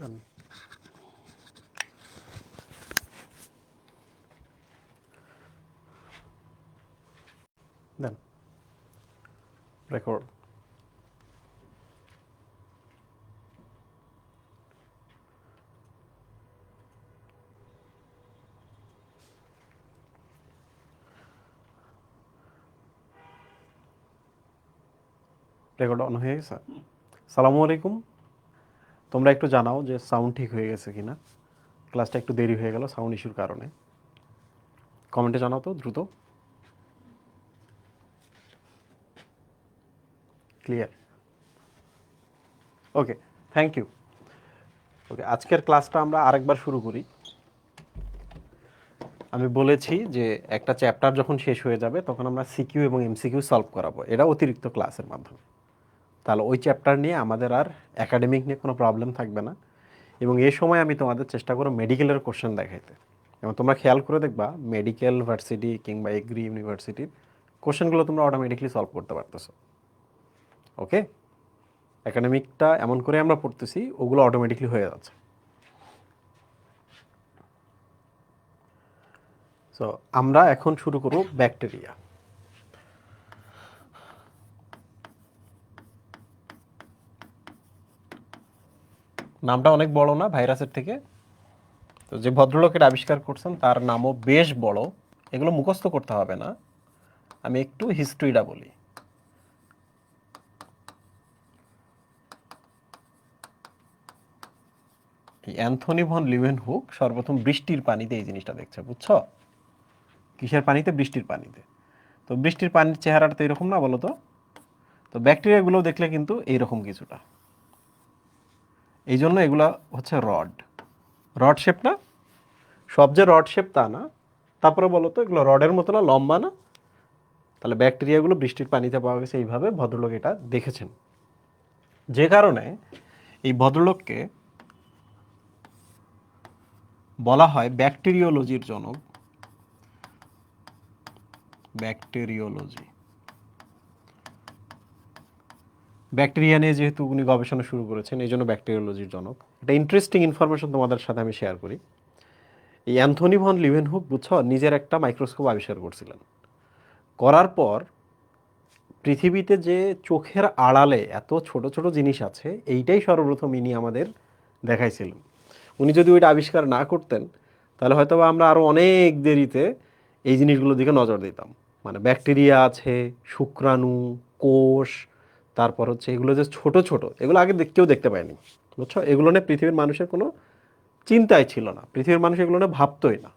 Done. Done. Record. Record on হয়ে গেছে। সালামু আলাইকুম। তোমরা একটু জানাও যে সাউন্ড ঠিক হয়ে গেছে কিনা। ক্লাসটা একটু দেরি হয়ে গেল সাউন্ড ইস্যুর কারণে। কমেন্টে জানাও তো দ্রুত। Clear? Okay, thank you. Okay, আজকের ক্লাসটা আমরা আরেকবার শুরু করি। আমি বলেছি যে একটা চ্যাপ্টার যখন শেষ হয়ে যাবে তখন আমরা সিকিউ এবং এমসিকিউ সলভ করাবো, এটা অতিরিক্ত ক্লাসের মাধ্যমে। তাহলে ওই চ্যাপ্টার নিয়ে আমাদের আর একাডেমিক নিয়ে কোনো প্রবলেম থাকবে না। এবং এই সময় আমি তোমাদের চেষ্টা করব মেডিকেলের কোশ্চেন দেখাইতে। এবং তোমরা খেয়াল করে দেখবা মেডিকেল ভার্সিটি কিংবা এগ্রি ইউনিভার্সিটির কোশ্চেনগুলো তোমরা অটোমেটিকলি সলভ করতে পারতেছো। ওকে, একাডেমিকটা এমন করে আমরা পড়তেছি ওগুলো অটোমেটিকলি হয়ে যাচ্ছে। সো আমরা এখন শুরু করব ব্যাকটেরিয়া। নামটা অনেক বড় না ভাইরাসের থেকে? তো যে ভদ্রলোক এটা আবিষ্কার করছেন তার নামও বেশ বড়। এগুলো মুখস্থ করতে হবে না, আমি একটু হিস্ট্রিটা বলি। অ্যান্থনি ভন লিউয়েনহুক সর্বপ্রথম বৃষ্টির পানিতে এই জিনিসটা দেখছে, বুঝছো? কিসের পানিতে? বৃষ্টির পানিতে। তো বৃষ্টির পানির চেহারাটা তো এরকম না, বলো তো? তো ব্যাকটেরিয়াগুলো দেখলে কিন্তু এইরকম কিছুটা। এই জন্য এগুলা হচ্ছে রড, রড শেপ না? সব যে রড শেপ তা না। তারপরে বলো তো এগুলো রডের মতো না, লম্বা না? তাহলে ব্যাকটেরিয়াগুলো বৃষ্টির পানিতে পাওয়া গেছে, এইভাবে ভদ্রলোক এটা দেখেছেন। যে কারণে এই ভদ্রলোককে বলা হয় ব্যাকটেরিওলজির জনক। ব্যাকটেরিওলজি, ব্যাকটেরিয়া নিয়ে যেহেতু উনি গবেষণা শুরু করেছেন এই জন্য ব্যাকটেরিওলজির জনক। একটা ইন্টারেস্টিং ইনফরমেশন তোমাদের সাথে আমি শেয়ার করি। এই অ্যান্থনি ভন লিউয়েনহুক, বুঝছো, নিজের একটা মাইক্রোস্কোপ আবিষ্কার করছিলেন। করার পর পৃথিবীতে যে চোখের আড়ালে এত ছোট ছোট জিনিস আছে এইটাই সর্বপ্রথম ইনি আমাদের দেখাইছিলেন। উনি যদি ওইটা আবিষ্কার না করতেন তাহলে হয়তো আমরা আরও অনেক দেরিতে এই জিনিসগুলোর দিকে নজর দিতাম। মানে ব্যাকটেরিয়া আছে, শুক্রাণু, কোষ, তারপর হচ্ছে এগুলো যে ছোট ছোট, এগুলো আগে কেউ দেখতে পায়নি, বুঝছো? এগুলো নিয়ে পৃথিবীর মানুষের কোনো চিন্তাই ছিল না, পৃথিবীর মানুষ এগুলো নিয়ে ভাবতোই না।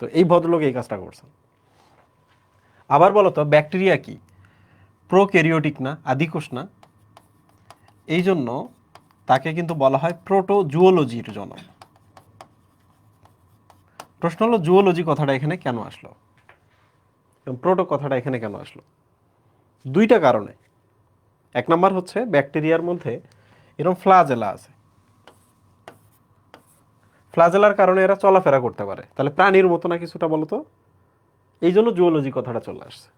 তো এই ভদ্রলোক এই কাজটা করছেন। আবার বলো তো ব্যাকটেরিয়া কি? প্রোক্যারিওটিক না, আদিকোষ না? এই জন্য তাকে কিন্তু বলা হয় প্রোটোজুওলজির জনক। প্রশ্ন হলো জুওলজি কথাটা এখানে কেন আসলো, এবং প্রোটো কথাটা এখানে কেন আসলো? দুইটা কারণে। এক নম্বর হচ্ছে ব্যাকটেরিয়ার মধ্যে এরকম ফ্লাজেলা আছে, ফ্লাজেলার কারণে এরা চলাফেরা করতে পারে, তাহলে প্রাণীর মতো না কিছুটা, বলো তো? এই জন্য জুওলজি কথাটা চলে আসছে,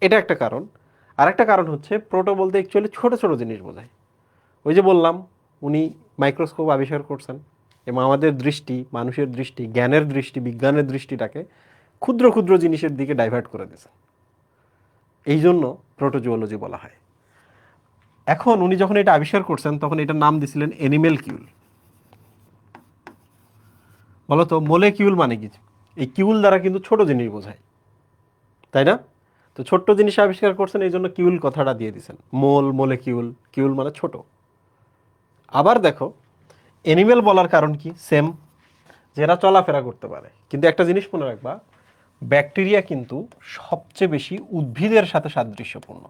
এটা একটা কারণ। আর একটা কারণ হচ্ছে প্রোটো বলতে অ্যাকচুয়ালি ছোট ছোট জিনিস বোঝায়। ওই যে বললাম উনি মাইক্রোস্কোপ আবিষ্কার করছেন এবং আমাদের দৃষ্টি, মানুষের দৃষ্টি, জ্ঞানের দৃষ্টি, বিজ্ঞানের দৃষ্টিটাকে ক্ষুদ্র ক্ষুদ্র জিনিসের দিকে ডাইভার্ট করে দিয়েছে। এই জন্য প্রোটোজুওলজি বলা হয়। এখন উনি যখন এটা আবিষ্কার করছেন তখন এটার নাম দিছিলেন অ্যানিমেলকিউল। বলতো মোলেকিউল মানে কি? এই কিউল দ্বারা কিন্তু ছোট জিনিস বোঝায়, তাই না? তো ছোট্ট জিনিস আবিষ্কার করছেন এই জন্য কিউল কথাটা দিয়ে দিয়েছেন। মোল, মোলেকিউল, কিউল মানে ছোট। আবার দেখো অ্যানিমেল বলার কারণ কি? সেম, যারা চলাফেরা করতে পারে। কিন্তু একটা জিনিস মনে রাখবা, ব্যাকটেরিয়া কিন্তু সবচেয়ে বেশি উদ্ভিদের সাথে সাদৃশ্যপূর্ণ।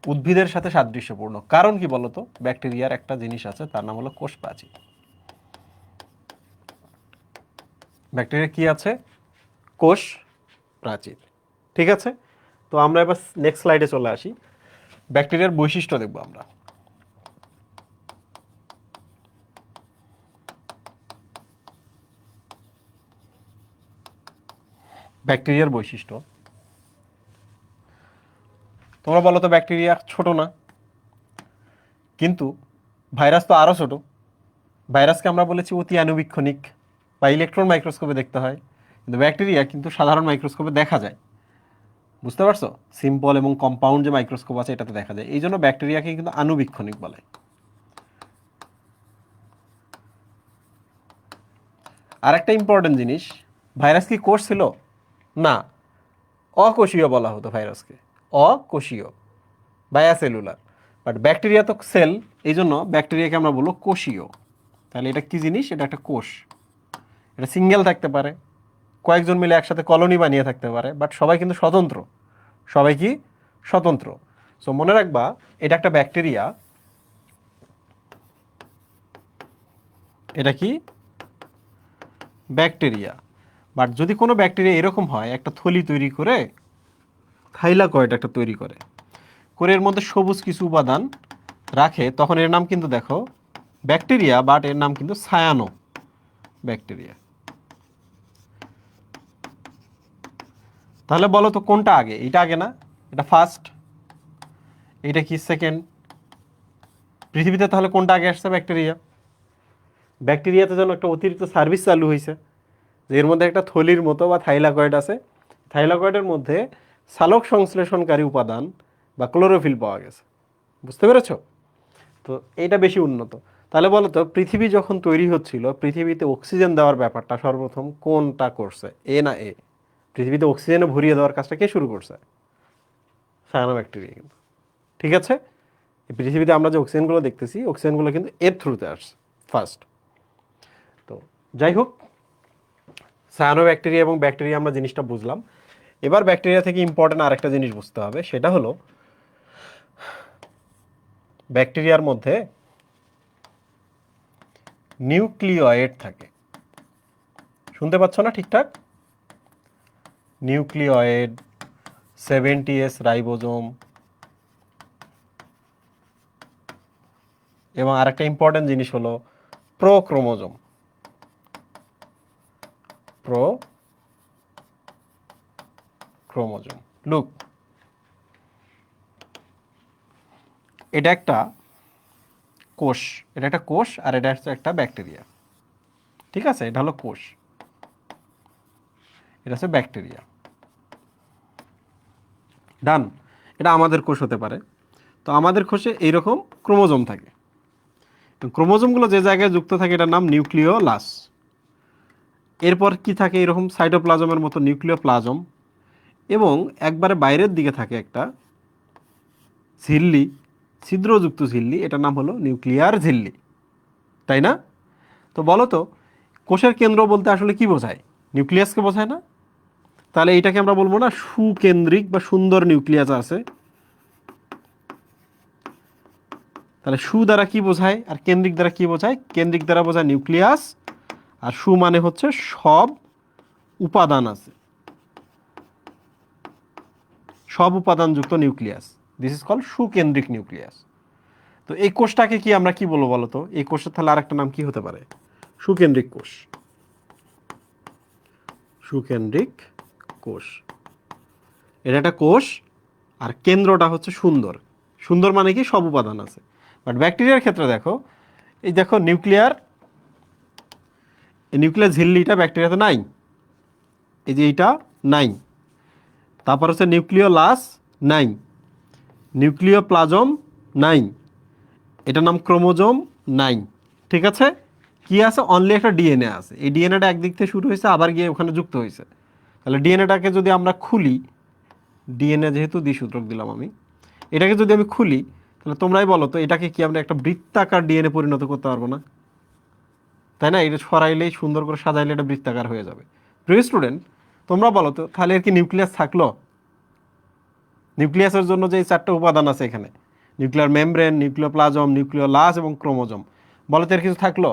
উদ্ভিদের সাথে সাদৃশ্যপূর্ণ কারণ কি বলতো? ব্যাকটেরিয়ার একটা জিনিস আছে, তার নাম হলো কোষ প্রাচীর। ব্যাকটেরিয়া কি আছে? কোষ প্রাচীর। ঠিক আছে, তো আমরা এবার নেক্সট স্লাইডে চলে আসি। ব্যাকটেরিয়ার বৈশিষ্ট্য দেখব আমরা। ব্যাকটেরিয়ার বৈশিষ্ট্য, তোমরা বলো তো ব্যাকটেরিয়া ছোট না? কিন্তু ভাইরাস তো আরো ছোট। ভাইরাসকে আমরা বলেছি অতি আণুবীক্ষণিক বা ইলেকট্রন মাইক্রোস্কোপে দেখতে হয়, কিন্তু ব্যাকটেরিয়া কিন্তু সাধারণ মাইক্রোস্কোপে দেখা যায়। বুঝতে পারছো? সিম্পল এবং কম্পাউন্ড যে মাইক্রোস্কোপ আছে এটাতে দেখা যায়, এই জন্য ব্যাকটেরিয়াকে কিন্তু আণুবীক্ষণিক বলে। আর একটা ইম্পর্টেন্ট জিনিস, ভাইরাস কি কোষ ছিল? না, অকোষীয় বলা হতো ভাইরাসকে, অকোষীয়, বায়াসেলুলার। বাট ব্যাকটেরিয়া তো সেল, এই জন্য ব্যাকটেরিয়াকে আমরা বলবো কোষীয়। তাহলে এটা কি জিনিস? এটা একটা কোষ। এটা সিঙ্গেল থাকতে পারে, কয়েকজন মিলে একসাথে কলোনি বানিয়ে থাকতে পারে, বাট সবাই কিন্তু স্বতন্ত্র। সবাই কি স্বতন্ত্র? সো মনে রাখবা, এটা একটা ব্যাকটেরিয়া। এটা কি ব্যাকটেরিয়া। বাট যদি কোনো ব্যাকটেরিয়া এরকম হয়, একটা থলি তৈরি করে, থাইলাকয়েড একটা তৈরি করে, করে এর মধ্যে সবুজ কিছু উপাদান রাখে, তখন এর নাম কিন্তু দেখো ব্যাকটেরিয়া, বাট এর নাম কিন্তু সায়ানো ব্যাকটেরিয়া। তাহলে বলো তো কোনটা আগে? এটা আগে না? এটা ফার্স্ট, এটা কি সেকেন্ড? পৃথিবীতে তাহলে কোনটা আগে আসছে? ব্যাকটেরিয়া। ব্যাকটেরিয়াতে যেন একটা অতিরিক্ত সার্ভিস চালু হয়েছে, যে এর মধ্যে একটা থলির মতো বা থাইলাকয়েড আছে, থাইলাকয়েডের মধ্যে সালোক সংশ্লেষণকারী উপাদান বা ক্লোরোফিল পাওয়া গেছে। বুঝতে পেরেছ? তো এইটা বেশি উন্নত। তাহলে বলো তো, পৃথিবী যখন তৈরি হচ্ছিল, পৃথিবীতে অক্সিজেন দেওয়ার ব্যাপারটা সর্বপ্রথম কোনটা করছে? এ না এ? পৃথিবীতে অক্সিজেনে ভরিয়ে দেওয়ার কাজটা কে শুরু করছে? সায়ানোব্যাকটেরিয়া কিন্তু। ঠিক আছে? এই পৃথিবীতে আমরা যে অক্সিজেনগুলো দেখতেছি, অক্সিজেনগুলো কিন্তু এর থ্রুতে আসছে ফার্স্ট। তো যাই হোক, সায়ানোব্যাকটেরিয়া এবং ব্যাকটেরিয়া আমরা জিনিসটা বুঝলাম। এবার ব্যাকটেরিয়া থেকে ইম্পর্টেন্ট আরেকটা জিনিস বুঝতে হবে, সেটা হলো ব্যাকটেরিয়ার মধ্যে নিউক্লিওয়েড থাকে। শুনতে পাচ্ছ না ঠিকঠাক? নিউক্লিওয়েড, 70S রাইবোজোম, এবং আরেকটা ইম্পর্টেন্ট জিনিস হলো প্রোক্রোমোজোম। প্রোক্রোমোজোম। লুক, এটা একটা কোষ, এটা একটা কোষ, আর এটা হচ্ছে একটা ব্যাকটেরিয়া। ঠিক আছে? এটা হলো কোষ, এটা হচ্ছে ব্যাকটেরিয়া। ডান। এটা আমাদের কোষ হতে পারে। তো আমাদের কোষে এইরকম ক্রোমোজোম থাকে। ক্রোমোজোমগুলো যে জায়গায় যুক্ত থাকে এটার নাম নিউক্লিওলাস। এরপর কি থাকে? এরকম সাইটোপ্লাজমের মতো নিউক্লিওপ্লাজম, এবং একবারে বাইরের দিকে থাকে একটা ঝিল্লি, ছিদ্রযুক্ত ঝিল্লি, এটার নাম হলো নিউক্লিয়ার ঝিল্লি। তাই না? তো বলো তো, কোষের কেন্দ্র বলতে আসলে কি বোঝায়? নিউক্লিয়াসকে বোঝায় না? তাহলে এইটাকে আমরা বলবো না সুকেন্দ্রিক বা সুন্দর নিউক্লিয়াস আছে? তাহলে সু দ্বারা কি বোঝায় আর কেন্দ্রিক দ্বারা কি বোঝায়? কেন্দ্রিক দ্বারা বোঝায় নিউক্লিয়াস, আর সু মানে হচ্ছে সব উপাদান আছে, সব উপাদানযুক্ত নিউক্লিয়াস। দিস ইজ কল্ড সুকেন্দ্রিক নিউক্লিয়াস। তো এই কোষটাকে কি আমরা কি বলবো বলো তো? এই কোষের তাহলে আরেকটা নাম কি হতে পারে? সুকেন্দ্রিক কোষ। সুকেন্দ্রিক কোষ, এটা একটা কোষ, আর কেন্দ্রটা হচ্ছে সুন্দর। সুন্দর মানে কি? সব উপাদান আছে। বাট ব্যাকটেরিয়ার ক্ষেত্রে দেখো, এই দেখো নিউক্লিয়ার, এই নিউক্লিয়ার ঝিল্লিটা ব্যাকটেরিয়াতে নাই, এই যে এইটা নাই। তারপর হচ্ছে নিউক্লিওলাস নাই, নিউক্লিওপ্লাজম নাই, এটার নাম ক্রোমোজোম নাই। ঠিক আছে? কি আছে? অনলি একটা ডিএনএ আছে। এই ডিএনএটা একদিক থেকে শুরু হয়েছে, আবার গিয়ে ওখানে যুক্ত হয়েছে। তাহলে ডিএনএটাকে যদি আমরা খুলি, ডিএনএ যেহেতু দ্বিসূত্রক দিলাম আমি, এটাকে যদি আমি খুলি, তাহলে তোমরাই বলো তো, এটাকে কি আমরা একটা বৃত্তাকার ডিএনএ পরিণত করতে পারবো না? তাই না? এটা সরাইলেই, সুন্দর করে সাজাইলে এটা বৃত্তাকার হয়ে যাবে। প্রিয় স্টুডেন্ট, তোমরা বলো তো, তাহলে এর কি নিউক্লিয়াস থাকলো? নিউক্লিয়াসের জন্য যে 4টে উপাদান আছে এখানে, নিউক্লিয়ার মেমব্রেন, নিউক্লিওপ্লাজম, নিউক্লিওলাস এবং ক্রোমোজোম, বলো তো এর কিছু থাকলো?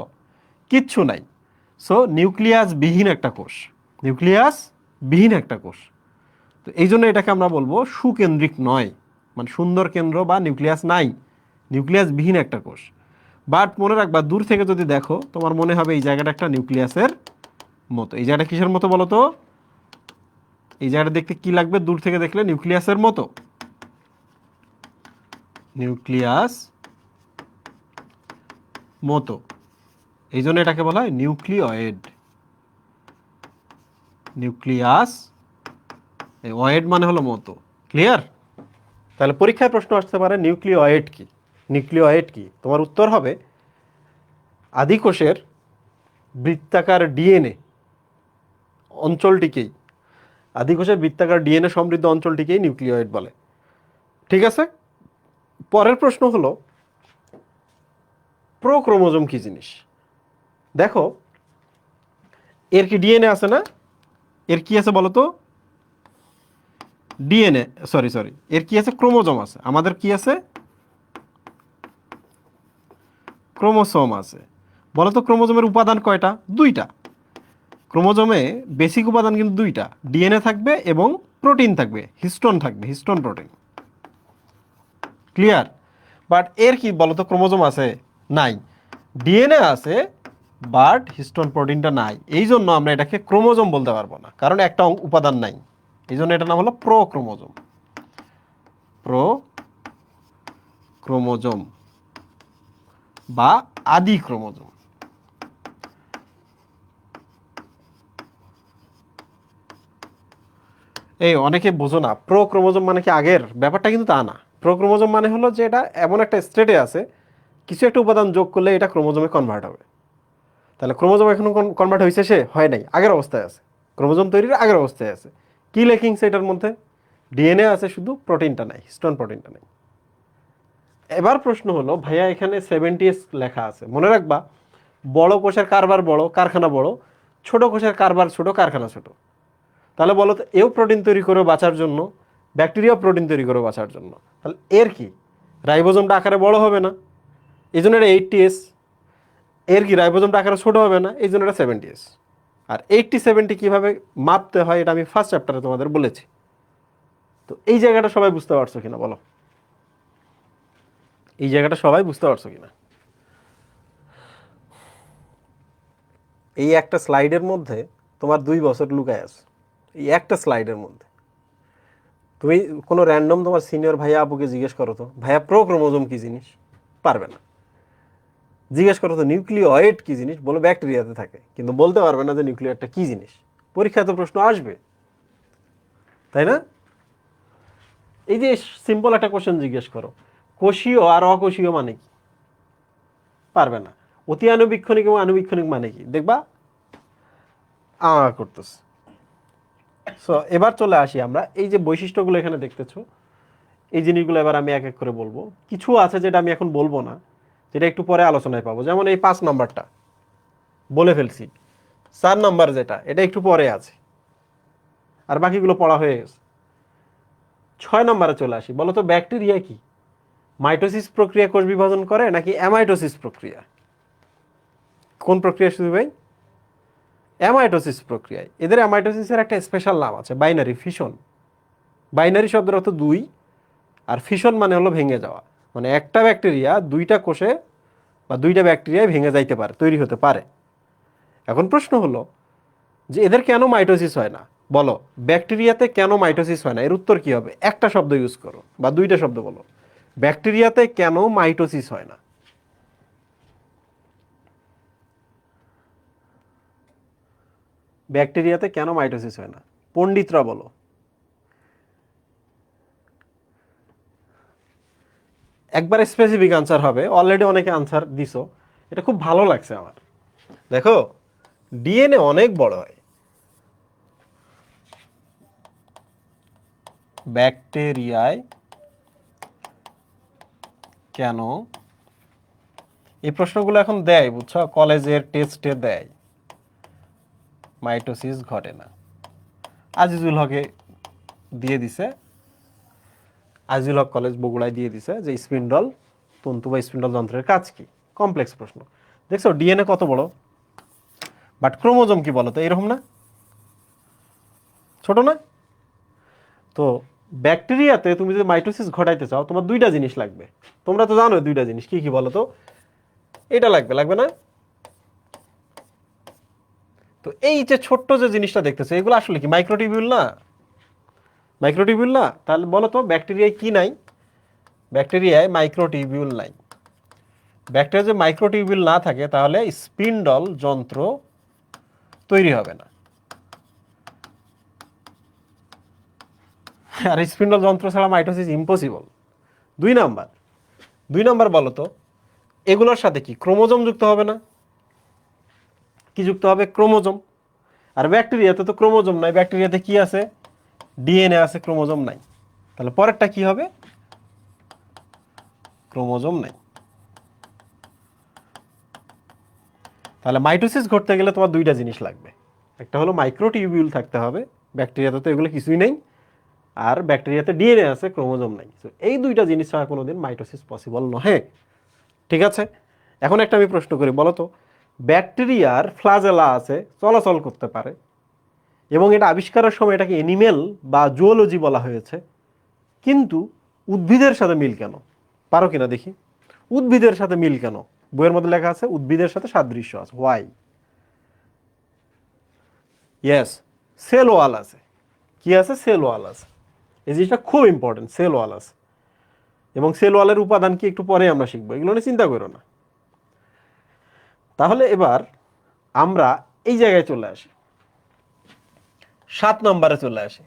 কিচ্ছু নাই। সো নিউক্লিয়াস বিহীন একটা কোষ, নিউক্লিয়াস বিহীন একটা কোষ। তো এই জন্য এটাকে আমরা বলবো সুকেন্দ্রিক নয়, মানে সুন্দর কেন্দ্র বা নিউক্লিয়াস নাই, নিউক্লিয়াস বিহীন একটা কোষ। বাট মনে রাখবা, দূর থেকে যদি দেখো, তোমার মনে হবে এই জায়গাটা একটা নিউক্লিয়াসের মতো। এই জায়গাটা কিসের মতো বলো তো? এই জায়গাটা দেখতে কি লাগবে দূর থেকে দেখলে? নিউক্লিয়াসের মতো। নিউক্লিয়াস মতো, এই জন্য এটাকে বলা হয় নিউক্লিওয়েড। নিউক্লিয়াস, ওয়েড মানে হলো মতো। ক্লিয়ার? তাহলে পরীক্ষায় প্রশ্ন আসতে পারে নিউক্লিওয়েড কি। নিউক্লিওয়েড কি? তোমার উত্তর হবে আদিকোষের বৃত্তাকার ডিএনএ অঞ্চলটিকেই, আদিকোষের বৃত্তাকার ডিএনএ সমৃদ্ধ অঞ্চলটিকেই নিউক্লিওয়েড বলে। ঠিক আছে? পরের প্রশ্ন হলো প্রোক্রোমোজোম কি জিনিস? দেখো, এর কি ডিএনএ আছে না? এর কি আছে বলো তো? ডিএনএ, সরি, এর কি আছে? ক্রোমোজোম আছে। আমাদের কি আছে? ক্রোমোসোম আছে। বলো তো ক্রোমোজোমের উপাদান কয়টা? দুইটা। ক্রোমোজোমে বেসিক উপাদান কিন্তু দুইটা, ডিএনএ থাকবে এবং প্রোটিন থাকবে, হিস্টোন থাকবে, হিস্টোন প্রোটিন। ক্লিয়ার? বাট এর কি বলো তো ক্রোমোজোম আছে? নাই। ডিএনএ আছে বাট হিস্টোন প্রোটিনটা নাই। এই জন্য আমরা এটাকে ক্রোমোজোম বলতে পারবো না, কারণ একটা উপাদান নাই। এই জন্য এটার নাম হলো প্রোক্রোমোজোম। প্রোক্রোমোজোম বা আদি ক্রোমোজোম। এই অনেকে বোঝো না, প্রোক্রোমোজোম মানে কি আগের? ব্যাপারটা কিন্তু তা না। প্রোক্রোমোজোম মানে হলো যে এটা এমন একটা স্টেটে আছে, কিছু একটা উপাদান যোগ করলে এটা ক্রোমোজোমে কনভার্ট হবে। তাহলে ক্রোমোজোম এখনো কনভার্ট হয়েছে? সে হয় নাই, আগের অবস্থায় আছে। ক্রোমোজোম তৈরির আগের অবস্থায় আছে। কি লেকিংস এটার মধ্যে? ডিএনএ আছে শুধু, প্রোটিনটা নাই, হিস্টোন প্রোটিনটা নাই। এবার প্রশ্ন হলো ভাইয়া এখানে 70s লেখা আছে, মনে রাখবা বড় কোষের কারবার বড়, কারখানা বড়, ছোট কোষের কারবার ছোট, কারখানা ছোট। তাহলে বলো তো এও প্রোটিন তৈরি করে বাঁচার জন্য, ব্যাকটেরিয়া প্রোটিন তৈরি করে বাঁচার জন্য। তাহলে এর কি? রাইবোজোমটা আকারে বড় হবে না, এই জন্য এটা 80s। এর কি? রাইবোজোমটা আকারে ছোট হবে না, এই জন্য এটা 70s। আর 80-70 কীভাবে মাপতে হয় এটা আমি ফার্স্ট চ্যাপ্টারে তোমাদের বলেছি। তো এই জায়গাটা সবাই বুঝতে পারছো কিনা বলো? এই জায়গাটা সবাই বুঝতে পারছো কিনা? এই একটা স্লাইডের মধ্যে তোমার 2 বছর লুকায় আছে, এই একটা স্লাইডের মধ্যে। তুমি কোনো র্যান্ডম তোমার সিনিয়র ভাইয়া আপুকে জিজ্ঞেস করো তো, ভাইয়া প্রোক্রোমোজোম কি জিনিস? পারবে না। জিজ্ঞেস করো তো নিউক্লিওয়েড কি জিনিস? বলো ব্যাকটেরিয়াতে থাকে, কিন্তু বলতে পারবে না যে নিউক্লিওয়েডটা কি জিনিস। পরীক্ষায় তো প্রশ্ন আসবে, তাই না? এই যে সিম্পল একটা কোশ্চেন জিজ্ঞেস করো, কোষীয় আর অকোষীয় মানে কি? পারবে না। অতি আণুবীক্ষণিক এবং আণুবীক্ষণিক মানে কি? দেখবা করতেছে। সো এবার চলে আসি আমরা, এই যে বৈশিষ্ট্যগুলো এখানে দেখতেছো, এই জিনিসগুলো এবার আমি এক এক করে বলবো। কিছু আছে যেটা আমি এখন বলবো না, যেটা একটু পরে আলোচনায় পাবো। যেমন এই 5 নাম্বারটা বলে ফেলছি, 4 নাম্বার যেটা, এটা একটু পরে আছে, আর বাকিগুলো পড়া হয়ে গেছে। 6 নাম্বারে চলে আসি। বলো তো ব্যাকটেরিয়া কি? মাইটোসিস প্রক্রিয়া কোষ বিভাজন করে নাকি অ্যামাইটোসিস প্রক্রিয়া? কোন প্রক্রিয়া শুধু ভাই? অ্যামাইটোসিস প্রক্রিয়ায়। এদের অ্যামাইটোসিসের একটা স্পেশাল নাম আছে, বাইনারি ফিশন। বাইনারি শব্দের অর্থ 2, আর ফিশন মানে হলো ভেঙে যাওয়া। মানে একটা ব্যাকটেরিয়া দুইটা কোষে বা দুইটা ব্যাকটেরিয়ায় ভেঙে যাইতে পারে, তৈরি হতে পারে। এখন প্রশ্ন হলো যে এদের কেন মাইটোসিস হয় না? বলো ব্যাকটেরিয়াতে কেন মাইটোসিস হয় না? এর উত্তর কি হবে? একটা শব্দ ইউজ করো বা দুইটা শব্দ বলো। ব্যাকটেরিয়াতে কেন মাইটোসিস হয় না? ব্যাকটেরিয়াতে কেন মাইটোসিস হয় না? পণ্ডিতরা বলো। একবার স্পেসিফিক আনসার হবে, অলরেডি অনেকে আনসার দিছো, এটা খুব ভালো লাগছে আমার। দেখো ডিএনএ অনেক বড় হয়, ব্যাকটেরিয়ায় কেন? এই প্রশ্নগুলো এখন দেয়, বুঝছো, কলেজের টেস্টে দেয়। মাইটোসিস ঘটে না। আজিজুল হকে দিয়ে দিছে, আজিজুল হক কলেজ বগুড়ায় দিয়ে দিছে যে স্পিন্ডল তন্তু বা স্পিন্ডল যন্ত্রের কাজ কি। কমপ্লেক্স প্রশ্ন। দেখছো ডিএনএ কত বড়, বাট ক্রোমোজোম কি বলো তো? এরকম না? ছোট না? তো ব্যাকটেরিয়াতে তুমি যদি মাইটোসিস ঘটাইতে চাও, তোমার দুইটা জিনিস লাগবে। তোমরা তো জানো দুইটা জিনিস কি কি বলো তো? এটা লাগবে, লাগবে না? তো এই যে ছোট্ট যে জিনিসটা দেখতেছো, এগুলো আসলে কি মাইক্রোটিবিউল না? মাইক্রোটিবিউল না? তাহলে বলো তো ব্যাকটেরিয়ায় কি নাই? ব্যাকটেরিয়ায় মাইক্রোটিবিউল নাই। ব্যাকটেরিয়া যদি মাইক্রোটিউবিউল না থাকে তাহলে স্পিন্ডল যন্ত্র তৈরি হবে না। আর স্পিন্ডল যন্ত্র ছাড়া মাইটোসিস ইম্পসিবল। 2 নাম্বার বলো তো, এগুলোর সাথে কি ক্রোমোজোম যুক্ত হবে না? কি যুক্ত হবে? ক্রোমোজোম। আর ব্যাকটেরিয়াতে তো ক্রোমোজোম নাই, ব্যাকটেরিয়াতে কি আছে? ডিএনএ আছে, ক্রোমোজোম নাই। তাহলে পরেরটা কি হবে? ক্রোমোজোম নাই। তাহলে মাইটোসিস ঘটতে গেলে তোমার 2টা জিনিস লাগবে, একটা হলো মাইক্রোটিউবিউল থাকতে হবে, ব্যাকটেরিয়াতে তো এগুলো কিছুই নেই, আর ব্যাকটেরিয়াতে ডিএনএ আছে, ক্রোমোজোম নাই। তো এই 2টা জিনিস ছাড়া কোনোদিন মাইটোসিস পসিবল নহে। ঠিক আছে, এখন একটা আমি প্রশ্ন করি, বলো তো, ব্যাকটেরিয়ার ফ্লাজেলা আছে, চলাচল করতে পারে, এবং এটা আবিষ্কারের সময় এটাকে অ্যানিমেল বা জুওলজি বলা হয়েছে, কিন্তু উদ্ভিদের সাথে মিল কেন? পারো কিনা দেখি, উদ্ভিদের সাথে মিল কেন? বইয়ের মধ্যে লেখা আছে উদ্ভিদের সাথে সাদৃশ্য আছে। হোয়াই? ইয়েস, সেল ওয়াল আছে। কি আছে? সেল ওয়াল আছে। এই জিনিসটা খুব ইম্পর্টেন্ট, সেল ওয়াল আছে। এবং সেল ওয়ালের উপাদান কি একটু পরে আমরা শিখবো, এগুলো নিয়ে চিন্তা করো না। তাহলে এবার আমরা এই জায়গায় চলে আসি, 7 নম্বরে চলে আসি।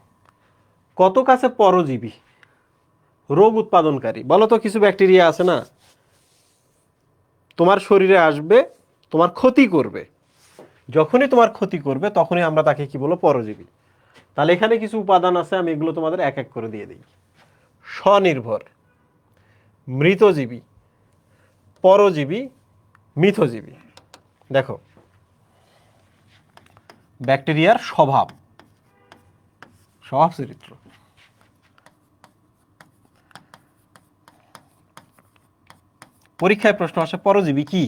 কত কাছে পরজীবী রোগ উৎপাদনকারী? বলো তো, কিছু ব্যাকটেরিয়া আছে না, তোমার শরীরে আসবে, তোমার ক্ষতি করবে, যখনই তোমার ক্ষতি করবে তখনই আমরা তাকে কি বলবো? পরজীবী। তাহলে এখানে কিছু উপাদান আছে, আমি এগুলো তোমাদের এক এক করে দিয়ে দিই। স্বনির্ভর, মৃতজীবী, পরজীবী, মিথজীবী। দেখো, ব্যাকটেরিয়ার স্বভাব চরিত্র। পরীক্ষায় প্রশ্ন আসে পরজীবী কি?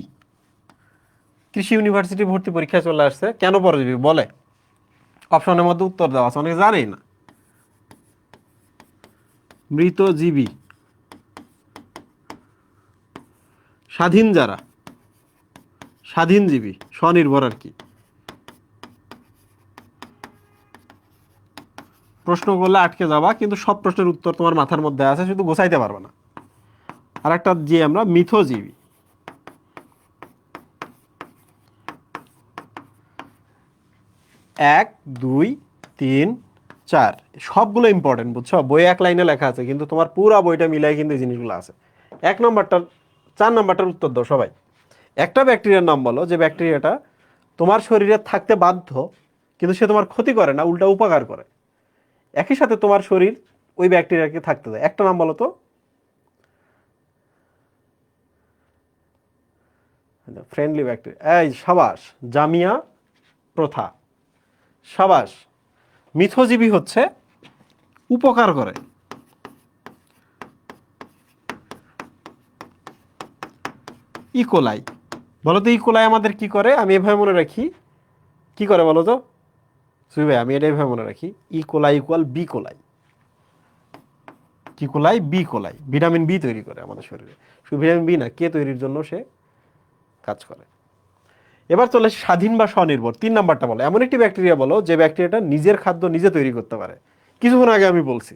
কৃষি ইউনিভার্সিটি ভর্তি পরীক্ষায় চলে আসছে, কেন পরজীবী বলে? অপশনের মধ্যে উত্তর দেওয়া আছে, অনেকে জানেই না। মৃতজীবী, স্বাধীন যারা, স্বাধীনজীবী, স্বনির্ভর আর কি। প্রশ্ন করলে আটকে যাবা, কিন্তু সব প্রশ্নের উত্তর তোমার মাথার মধ্যে আছে, শুধু গোছাইতে পারবে না। আর একটা যে আমরা মিথজীবী, 1 2 3 4 সবগুলো ইম্পর্টেন্ট, বুঝছো? বই এক লাইনে লেখা আছে, কিন্তু তোমার পুরো বইটা মিলাই কিন্তু এই জিনিসগুলো আছে। 1 নম্বরটার 4 নম্বরটার উত্তর দাও সবাই। একটা ব্যাকটেরিয়ার নাম বলো যে ব্যাকটেরিয়াটা তোমার শরীরে থাকতে বাধ্য, কিন্তু সে তোমার ক্ষতি করে না, উল্টা উপকার করে, একই সাথে তোমার শরীর ওই ব্যাকটেরিয়াকে থাকতে দেয়। একটা নাম বলো তো। ফ্রেন্ডলি ব্যাকটেরিয়া, এই সাবাস, জামিয়া প্রথা, সাবাস। মিথজীবী হচ্ছে উপকার করে। ইকোলাই, বলো তো ইকোলাই আমাদের কি করে? আমি এভাবে মনে রাখি, কি করে বলো তো সুই ভাই? আমি এটা এভাবে মনে রাখি, ইকোলাই ইকুয়াল বি কোলাই। কি coli? B coli. Vitamin B তৈরি করে আমাদের শরীরে, শুধু ভিটামিন বি না, কে তৈরির জন্য সে কাজ করে। এবার চলে স্বাধীন বা স্বনির্ভর, 3 নম্বরটা বলো। এমন একটি ব্যাকটেরিয়া বলো যে ব্যাকটেরিয়াটা নিজের খাদ্য নিজে তৈরি করতে পারে। কিছুক্ষণ আগে আমি বলছি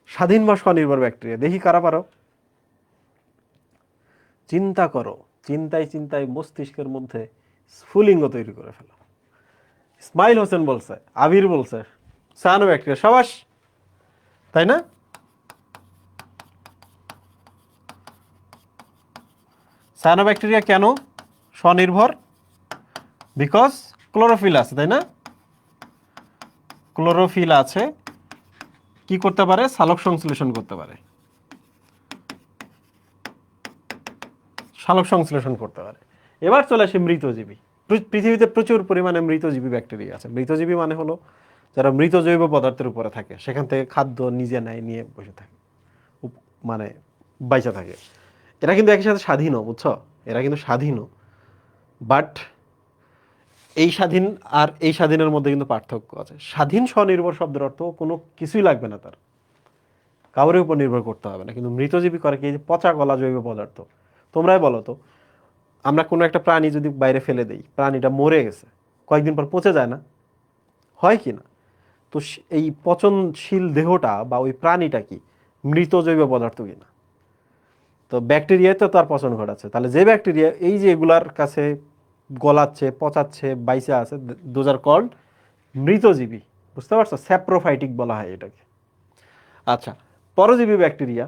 স্বাধীন বা স্বনির্ভর ব্যাকটেরিয়া, দেখি কারা পারো। চিন্তা করো, চিন্তায় চিন্তায় মস্তিষ্কের মধ্যে স্ফুলিঙ্গ তৈরি করে ফেলো। ইসমাইল হোসেন বলছে, আবির বলছে, সায়ানো ব্যাকটেরিয়া, সাবাস, তাই না? সায়ানো ব্যাকটেরিয়া কেন স্বনির্ভর? বিকজ ক্লোরোফিল আছে, তাই না? ক্লোরোফিল আছে, কি করতে পারে? সালোক সংশ্লেষণ করতে পারে, সালোক সংশ্লেষণ করতে পারে। এবার চলে আসে মৃতজীবী। পৃথিবীতে প্রচুর পরিমাণে মৃতজীবী ব্যাকটেরিয়া আছে। মৃতজীবী মানে হলো যারা মৃত জৈব পদার্থের উপরে থাকে, সেখান থেকে খাদ্য নিজে নেয়, নিয়ে বসে থাকে, মানে বাইচা থাকে। এরা কিন্তু একই সাথে স্বাধীনও, বুঝছো? এরা কিন্তু স্বাধীনও, বাট এই স্বাধীন আর এই স্বাধীনের মধ্যে কিন্তু পার্থক্য আছে। স্বাধীন স্বনির্ভর শব্দের অর্থ কোনো কিছুই লাগবে না তার, কাউরের উপর নির্ভর করতে হবে না। কিন্তু মৃতজীবী করে কি? পচা গলা জৈব পদার্থ। তোমরাই বলো তো, আমরা কোনো একটা প্রাণী যদি বাইরে ফেলে দেই, প্রাণীটা মরে গেছে, কয়েকদিন পর পচে যায় না? হয় কি না? তো এই পচনশীল দেহটা বা ওই প্রাণীটা কি মৃত জৈব পদার্থ কিনা? তো ব্যাকটেরিয়ায় তো তার পচন ঘটাচ্ছে। তাহলে যে ব্যাকটেরিয়া এই যে এগুলার কাছে গলাচ্ছে, পচাচ্ছে, বাইসে আছে, দোজ আর কল্ড মৃতজীবী। বুঝতে পারছো? স্যাপ্রোফাইটিক বলা হয় এটাকে। আচ্ছা, পরজীবী ব্যাকটেরিয়া,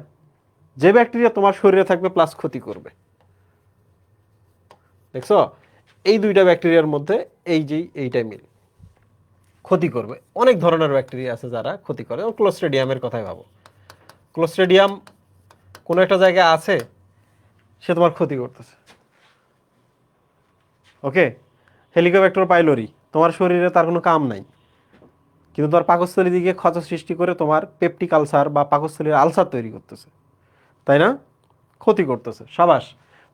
যে ব্যাকটেরিয়া তোমার শরীরে থাকবে প্লাস ক্ষতি করবে। দেখছো, এই দুইটা ব্যাকটেরিয়ার মধ্যে এই যে এইটাই মিল, ক্ষতি করবে। অনেক ধরনের ব্যাকটেরিয়া আছে যারা ক্ষতি করে। ক্লোস্ট্রিডিয়ামের কথাই ভাবো, ক্লোস্ট্রিডিয়াম কোনো একটা জায়গায় আছে, সে তোমার ক্ষতি করতেছে। ওকে, হেলিকোব্যাক্টর পাইলোরি তোমার শরীরে তার কোনো কাম নাই, কিন্তু তোমার পাকস্থলী দিকে ক্ষত সৃষ্টি করে তোমার পেপটিক আলসার বা পাকস্থলীর আলসার তৈরি করতেছে, তাই না? ক্ষতি করতেছে। সাবাস,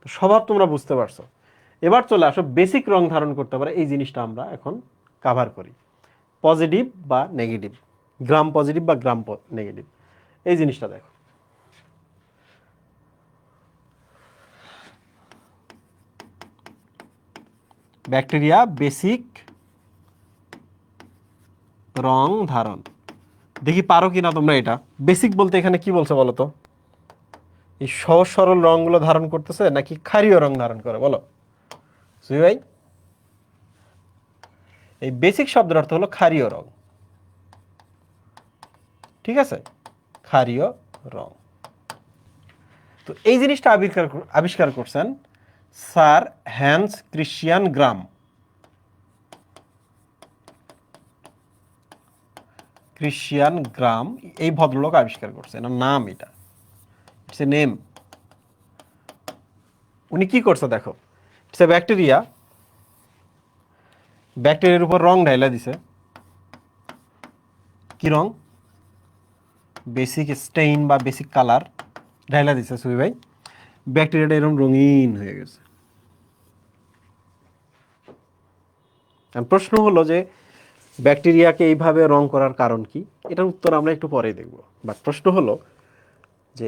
তো স্বভাব তোমরা বুঝতে পারছো। এবার চলে আসো বেসিক রং ধারণ করতে পারে এই জিনিসটা আমরা এখন কাভার করি। পজিটিভ বা নেগেটিভ, গ্রাম পজিটিভ বা গ্রাম নেগেটিভ, এই জিনিসটা দেখো। ব্যাকটেরিয়া বেসিক রং ধারণ, দেখি পারো কিনা তোমরা এটা। বেসিক বলতে এখানে কি বলছে বলো তো? এই সহজ সরল রংগুলো ধারণ করতেছে নাকি ক্ষারীয় রং ধারণ করে বলো সুই ভাই? এই বেসিক শব্দের অর্থ হলো ক্ষারীয় রং, ঠিক আছে? ক্ষারীয় রং। তো এই জিনিসটা আবিষ্কার করছেন স্যার হ্যান্স ক্রিশ্চিয়ান গ্রাম। ক্রিশ্চিয়ান গ্রাম এই ভদ্রলোক আবিষ্কার করছেন, এর নাম এটা, ইটস এ নেম। উনি কি করছে দেখো, ইটস এ ব্যাকটেরিয়া, ব্যাকটেরিয়ার উপর রং ঢাইলা দিছে। কি রং? বেসিক স্টেইন বা বেসিক কালার ঢাইলা দিছে সুই ভাই। ব্যাকটেরিয়াটা এরকম রঙিন হয়ে গেছে। প্রশ্ন হলো যে ব্যাকটেরিয়াকে এইভাবে রং করার কারণ কি? এটার উত্তর আমরা একটু পরে দেখব। বাট প্রশ্ন হলো যে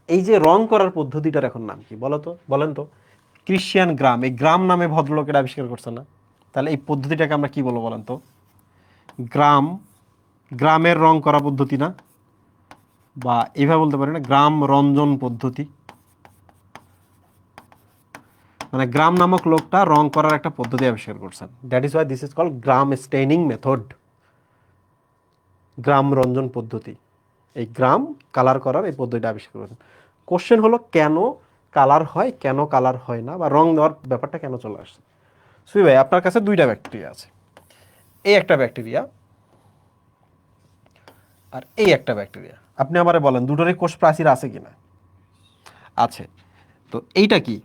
এই যে রং করার পদ্ধতিটার এখন নাম কি বলো তো, বলেন তো? ক্রিশ্চিয়ান গ্রাম, এই গ্রাম নামে ভদ্রলোকের আবিষ্কার করছে না? তাহলে এই পদ্ধতিটাকে আমরা কি বলবো বলেন তো? গ্রাম, গ্রামের রং করা পদ্ধতি না? বা এইভাবে বলতে পারি না, গ্রাম রঞ্জন পদ্ধতি। মানে গ্রাম নামক লোকটা রং করার একটা পদ্ধতি আবিষ্কার করছেন। That is why this is called Gram staining method, Gram রঞ্জন পদ্ধতি। এই গ্রাম কালার করার এই পদ্ধতিটা আবিষ্কার করেন। কোশ্চেন হলো কেন কালার হয়, কেন কালার হয় না, বা রং দেওয়ার ব্যাপারটা কেন চলে আসছে? সুই ভাই, আপনার কাছে দুইটা ব্যাকটেরিয়া আছে, এই একটা ব্যাকটেরিয়া আর এই একটা ব্যাকটেরিয়া। আপনি আমারে বলেন দুটোরই কোষ প্রাচীর আছে কিনা? আছে। তো এইটা কি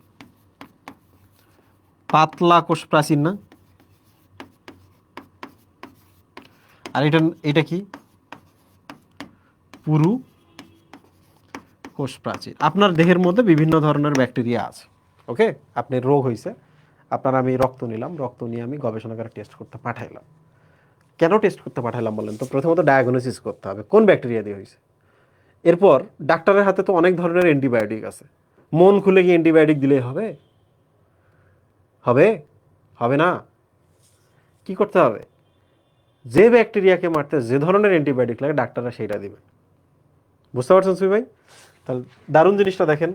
পাতলা কোষ প্রাচীর না? আর এটা কি পুরু কোষ প্রাচীর। আপনার দেহের মধ্যে বিভিন্ন ধরনের ব্যাকটেরিয়া আছে। ওকে, আপনার রোগ হয়েছে, আপনার আমি রক্ত নিলাম, রক্ত নিয়ে আমি গবেষণাগারে টেস্ট করতে পাঠাইলাম। কেন টেস্ট করতে পাঠাইলাম বলেন তো? প্রথমত ডায়াগনোসিস করতে হবে কোন ব্যাকটেরিয়া দিয়ে হয়েছে। এরপর ডাক্তারের হাতে তো অনেক ধরনের অ্যান্টিবায়োটিক আছে, মন খুলে কি অ্যান্টিবায়োটিক দিলেই হবে? হবে? হবে না। কি করতে হবে? যে ব্যাকটেরিয়াকে মারতে যে ধরনের অ্যান্টিবায়োটিক লাগে ডাক্তাররা সেইটা দিবে। বুঝতে পারছেন সুই ভাই? তাহলে দারুণ জিনিসটা দেখেন।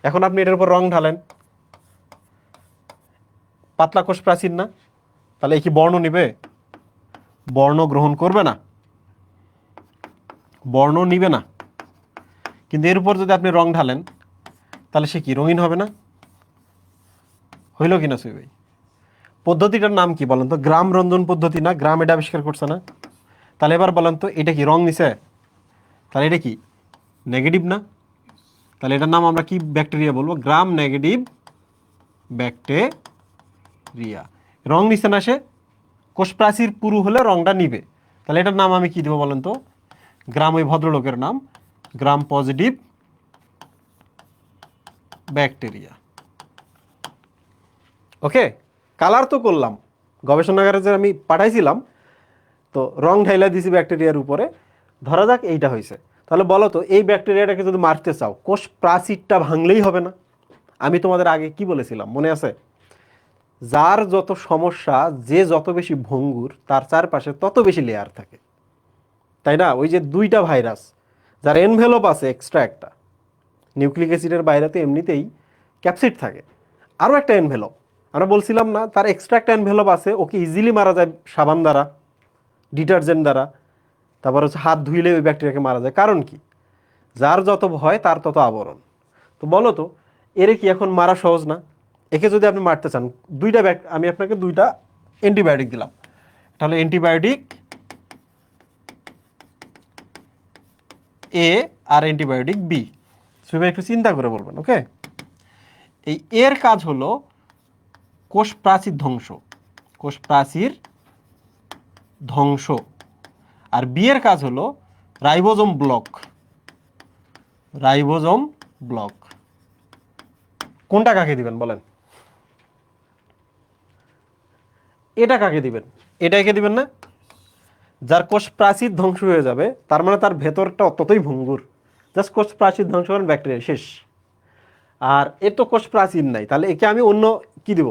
এখন আপনি এটার উপর রং ঢালেন, পাতলা কোষ প্রাচীর না? তাহলে কি বর্ণ নিবে? বর্ণ গ্রহণ করবে না, বর্ণ নিবে না। কিন্তু এর উপর যদি আপনি রং ঢালেন তাহলে সে কি রঙিন হবে না? হইল কিনা সুই ভাই? পদ্ধতিটার নাম কি বলেন তো? গ্রাম রঞ্জন পদ্ধতি না? গ্রাম এটা আবিষ্কার করছে না? তাহলে এবার বলেন তো এটা কি রং নিছে? তাহলে এটা কি নেগেটিভ না? তাহলে এটার নাম আমরা কি ব্যাকটেরিয়া বলবো? Gram negative bacteria. রং নিছে না সে? কোষ প্রাচীর পুরু হলে রংটা নিবে। তাহলে এটার নাম আমি কি দেবো বলেন তো? গ্রাম, ওই ভদ্রলোকের নাম গ্রাম পজিটিভ ব্যাকটেরিয়া। ওকে, কালার তো করলাম, গবেষণাগারে যে আমি পাঠাইছিলাম, তো রং ঢাইলা দিছি ব্যাকটেরিয়ার উপরে, ধরা যাক এইটা হয়েছে। তাহলে বলো তো এই ব্যাকটেরিয়াটাকে যদি মারতে চাও কোষ প্রাচীরটা ভাঙলেই হবে না? আমি তোমাদের আগে কি বলেছিলাম মনে আছে? যার যত সমস্যা, যে যত বেশি ভঙ্গুর, তার চারপাশে তত বেশি লেয়ার থাকে, তাই না? ওই যে দুইটা ভাইরাস যার এনভেলপ আছে এক্সট্রা একটা, নিউক্লিক অ্যাসিডের বাইরে তো এমনিতেই ক্যাপসিড থাকে। আরও একটা এনভেলপ, আমরা বলছিলাম না তার এক্সট্রা একটা এনভেলপ আছে, ওকে ইজিলি মারা যায় সাবান দ্বারা, ডিটারজেন্ট দ্বারা, তারপর হচ্ছে হাত ধুইলে ওই ব্যাকটেরিয়াকে মারা যায়। কারণ কি? যার যত ভয় তার তত আবরণ। তো বলো তো এরে কি এখন মারা সহজ না? একে যদি আপনি মারতে চান, আমি আপনাকে দুইটা অ্যান্টিবায়োটিক দিলাম, তাহলে অ্যান্টিবায়োটিক এ আর অ্যান্টিবায়োটিক বি। সুইভাই একটু চিন্তা করে বলবেন, ওকে? এই এর কাজ হলো কোষ প্রাচীর ধ্বংস, কোষ প্রাচীর ধ্বংস, আর বি এর কাজ হলো রাইবোজোম ব্লক, রাইবোজোম ব্লক। কোনটা কাকে দিবেন বলেন? এটা কাকে দিবেন? এটাকে দিবেন না? যার কোষ প্রাচীর ধ্বংস হয়ে যাবে, তার মানে তার ভেতরটা অতটাই ভঙ্গুর, জাস্ট কোষ প্রাচীর ধ্বংস করেন, ব্যাকটেরিয়া শেষ। আর এ তো কোষ প্রাচীর নাই, তাহলে একে আমি অন্য কি দিব?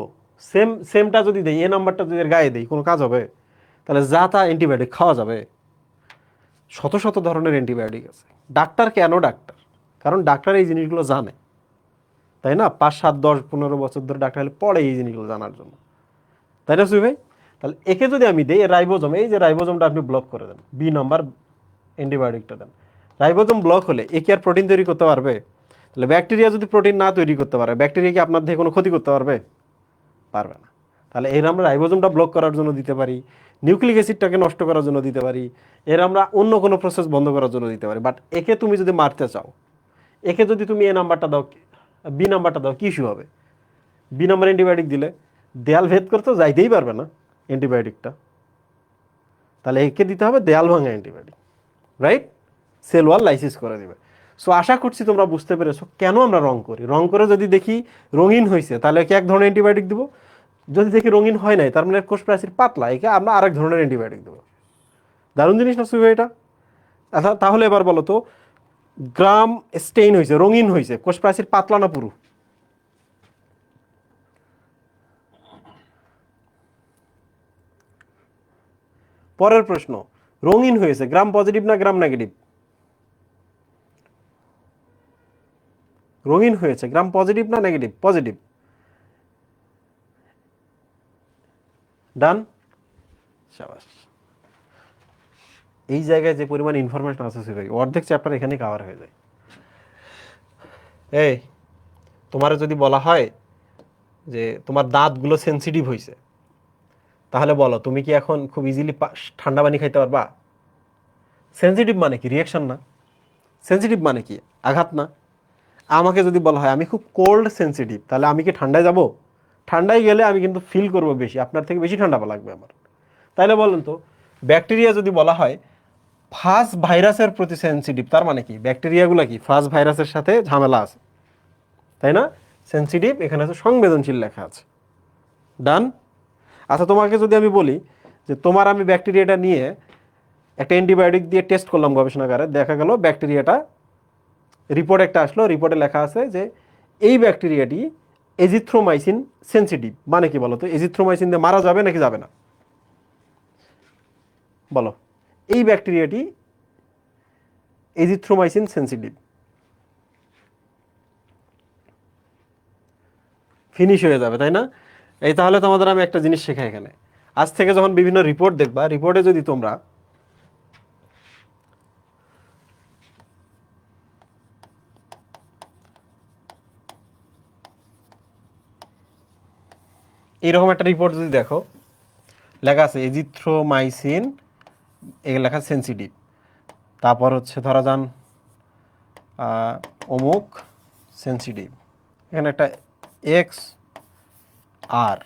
সেমটা যদি দেই, এ নাম্বারটা যদি এর গায়ে দেই, কোনো কাজ হবে? তাহলে যা তা অ্যান্টিবায়োটিক খাওয়া যাবে? শত শত ধরনের অ্যান্টিবায়োটিক আছে। ডাক্তার কেন ডাক্তার? কারণ ডাক্তার এই জিনিসগুলো জানে, তাই না? 5, 7, 10, 15 বছর ধরে ডাক্তার হলে পড়ে এই জিনিসগুলো জানার জন্য, তাই না সুই ভাই? তাহলে একে যদি আমি দিই রাইবোজোম, এই যে রাইবোজোমটা আপনি ব্লক করে দেন, বি নাম্বার অ্যান্টিবায়োটিকটা দেন, রাইবোজোম ব্লক হলে এ কি আর প্রোটিন তৈরি করতে পারবে? তাহলে ব্যাকটেরিয়া যদি প্রোটিন না তৈরি করতে পারে, ব্যাকটেরিয়া কি আপনার দেহে কোনো ক্ষতি করতে পারবে? পারবে না। তাহলে এর আমরা রাইবোজোমটা ব্লক করার জন্য দিতে পারি, নিউক্লিক অ্যাসিডটাকে নষ্ট করার জন্য দিতে পারি, এর আমরা অন্য কোনো প্রসেস বন্ধ করার জন্য দিতে পারি। বাট একে তুমি যদি মারতে চাও, একে যদি তুমি এ নাম্বারটা দাও, বি নাম্বারটা দাও, কি ইস্যু হবে? বি নাম্বার অ্যান্টিবায়োটিক দিলে দেয়াল ভেদ করতে যাইতেই পারবে না অ্যান্টিবায়োটিকটা, তাহলে একে দিতে হবে দেয়াল ভাঙা antibiotic, right? Cell wall lysis করে দিবে। সো আশা করছি তোমরা বুঝতে পেরেছো কেন আমরা রং করি। রং করে যদি দেখি রঙিন হয়েছে, তাহলে একে এক ধরনের অ্যান্টিবায়োটিক দেবো, যদি দেখি রঙিন হয় নাই, তার মানে কোষ প্রাচীর পাতলা, একে আমরা আরেক ধরনের অ্যান্টিবায়োটিক দেবো। দারুণ জিনিস না সুইভাই এটা? আচ্ছা তাহলে এবার বলো তো, গ্রাম স্টেইন হয়েছে, রঙিন হয়েছে, কোষ প্রাচীর পাতলা না পুরু? পরের প্রশ্ন, রঙিন হয়েছে, গ্রাম পজিটিভ না গ্রাম নেগেটিভ? রঙিন হয়েছে, গ্রাম পজিটিভ না নেগেটিভ? পজিটিভ। ডান, শাবাশ। এই জায়গায় যে পরিমাণ ইনফরমেশন আছে ভাই, অর্ধেক চ্যাপ্টার এখানে কভার হয়ে যায়। এই তোমার যদি বলা হয় যে তোমার দাঁতগুলো সেন্সিটিভ হয়েছে, তাহলে বলো তুমি কি এখন খুব ইজিলি ঠান্ডা পানি খাইতে পারবা? সেন্সিটিভ মানে কি? রিয়াকশন না? সেন্সিটিভ মানে কি? আঘাত না? আমাকে যদি বলা হয় আমি খুব কোল্ড সেন্সিটিভ, তাহলে আমি কি ঠান্ডায় যাব? ঠান্ডায় গেলে আমি কিন্তু ফিল করবো বেশি, আপনার থেকে বেশি ঠান্ডা লাগবে আমার। তাইলে বলেন তো, ব্যাকটেরিয়া যদি বলা হয় ফাজ ভাইরাসের প্রতি সেন্সিটিভ, তার মানে কি? ব্যাকটেরিয়াগুলো কি ফাজ ভাইরাসের সাথে ঝামেলা আছে, তাই না? সেন্সিটিভ, এখানে আছে সংবেদনশীল লেখা আছে। ডান। আচ্ছা তোমাকে যদি আমি বলি যে তোমার আমি ব্যাকটেরিয়াটা নিয়ে একটা অ্যান্টিবায়োটিক দিয়ে টেস্ট করলাম গবেষণাগারে, দেখা গেল ব্যাকটেরিয়াটা, রিপোর্ট একটা আসলো, রিপোর্টে লেখা আছে যে এই ব্যাকটেরিয়াটি এজিথ্রোমাইসিন সেন্সিটিভ। মানে কি বলো তো? এজিথ্রোমাইসিন দিয়ে মারা যাবে নাকি যাবে না? বলো, এই ব্যাকটেরিয়াটি এজিথ্রোমাইসিন সেন্সিটিভ, ফিনিশ হয়ে যাবে, তাই না? এই তাহলে তোমাদের আমি একটা জিনিস শেখাই এখানে, আজ থেকে যখন বিভিন্ন রিপোর্ট দেখবা, রিপোর্টে যদি তোমরা এইরকম একটা রিপোর্ট যদি দেখো, লেখা আছে এজিথ্রোমাইসিন, এগুলো লেখা সেন্সিটিভ, তারপর হচ্ছে ধরা যান অমুক সেন্সিটিভ, এখানে একটা এক্স আর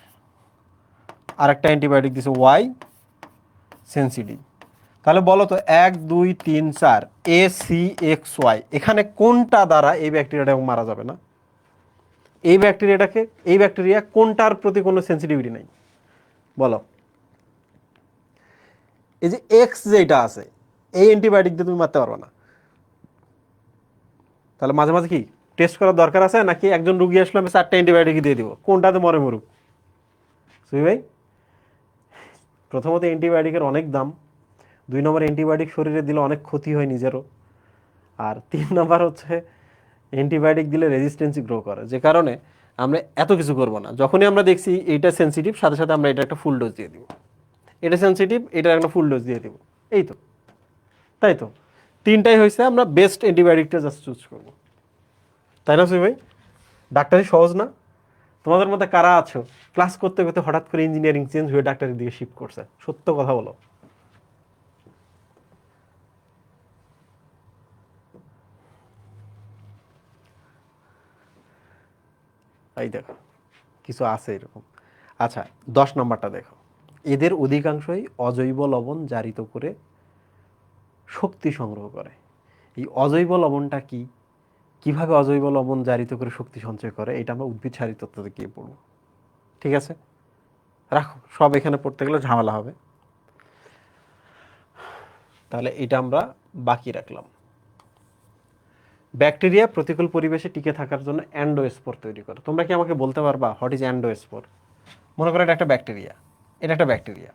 একটা অ্যান্টিবায়োটিক দিছে ওয়াই সেন্সিটিভ। তাহলে বলো তো 1, 2, 3, 4 ACXY, এখানে কোনটা দ্বারা এই ব্যাকটেরিয়াটা মারা যাবে না? এই ব্যাকটেরিয়াটাকে, এই ব্যাকটেরিয়া কোনটার প্রতি কোনো সেন্সিটিভিটি নাই? বলো। এই যে এক্স যেটা আছে, এই অ্যান্টিবায়োটিক দিয়ে তুমি মারতে পারবে না। তাহলে মাঝে মাঝে কি টেস্ট করার দরকার আছে নাকি? একজন রুগী আসলে আমি 4টা অ্যান্টিবায়োটিক দিয়ে দিব, কোনটাতে মরে মরুক? সুই ভাই, প্রথমত অ্যান্টিবায়োটিকের অনেক দাম, 2 নম্বর অ্যান্টিবায়োটিক শরীরে দিলে অনেক ক্ষতি হয় নিজেরও, আর 3 নম্বর হচ্ছে অ্যান্টিবায়োটিক দিলে রেজিস্ট্যান্সই গ্রো করে, যে কারণে আমরা এত কিছু করব না। যখনই আমরা দেখছি এইটা সেনসিটিভ, সাথে সাথে আমরা এটা একটা ফুল ডোজ দিয়ে দিব, এটা সেনসিটিভ, এটা একটা ফুল ডোজ দিয়ে দিব, এই তো, তাই তো, তিনটাই হয়েছে, আমরা বেস্ট অ্যান্টিবায়োটিকটা জাস্ট চুজ করবো, তাই না সুই ভাই? ডাক্তারি সহজ না? তোমাদের মধ্যে কারা আছো ক্লাস করতে করতে হঠাৎ করে ইঞ্জিনিয়ারিং চেঞ্জ হয়ে ডাক্তারের দিকে শিফট করছে? সত্য কথা বলো। এই দেখো কিছু আছে এরকম। আচ্ছা, 10 নম্বরটা দেখো, এদের অধিকাংশই অজৈব লবণ জারিত করে শক্তি সংগ্রহ করে। এই অজৈব লবণটা কি, কিভাবে অজৈব লবণ জারিত করে শক্তি সঞ্চয় করে, এটা আমরা উদ্ভিদ সারী তত্ত্বতে গিয়ে পড়বো। ঠিক আছে, রাখো, সব এখানে পড়তে গেলে ঝামেলা হবে, তাহলে এটা আমরা বাকি রাখলাম। ব্যাকটেরিয়া প্রতিকূল পরিবেশে টিকে থাকার জন্য অ্যান্ডোস্পোর তৈরি করে। তোমরা কি আমাকে বলতে পারবা হোয়াট ইজ অ্যান্ডোস্পোর? মনে করো এটা একটা ব্যাকটেরিয়া, এটা একটা ব্যাকটেরিয়া,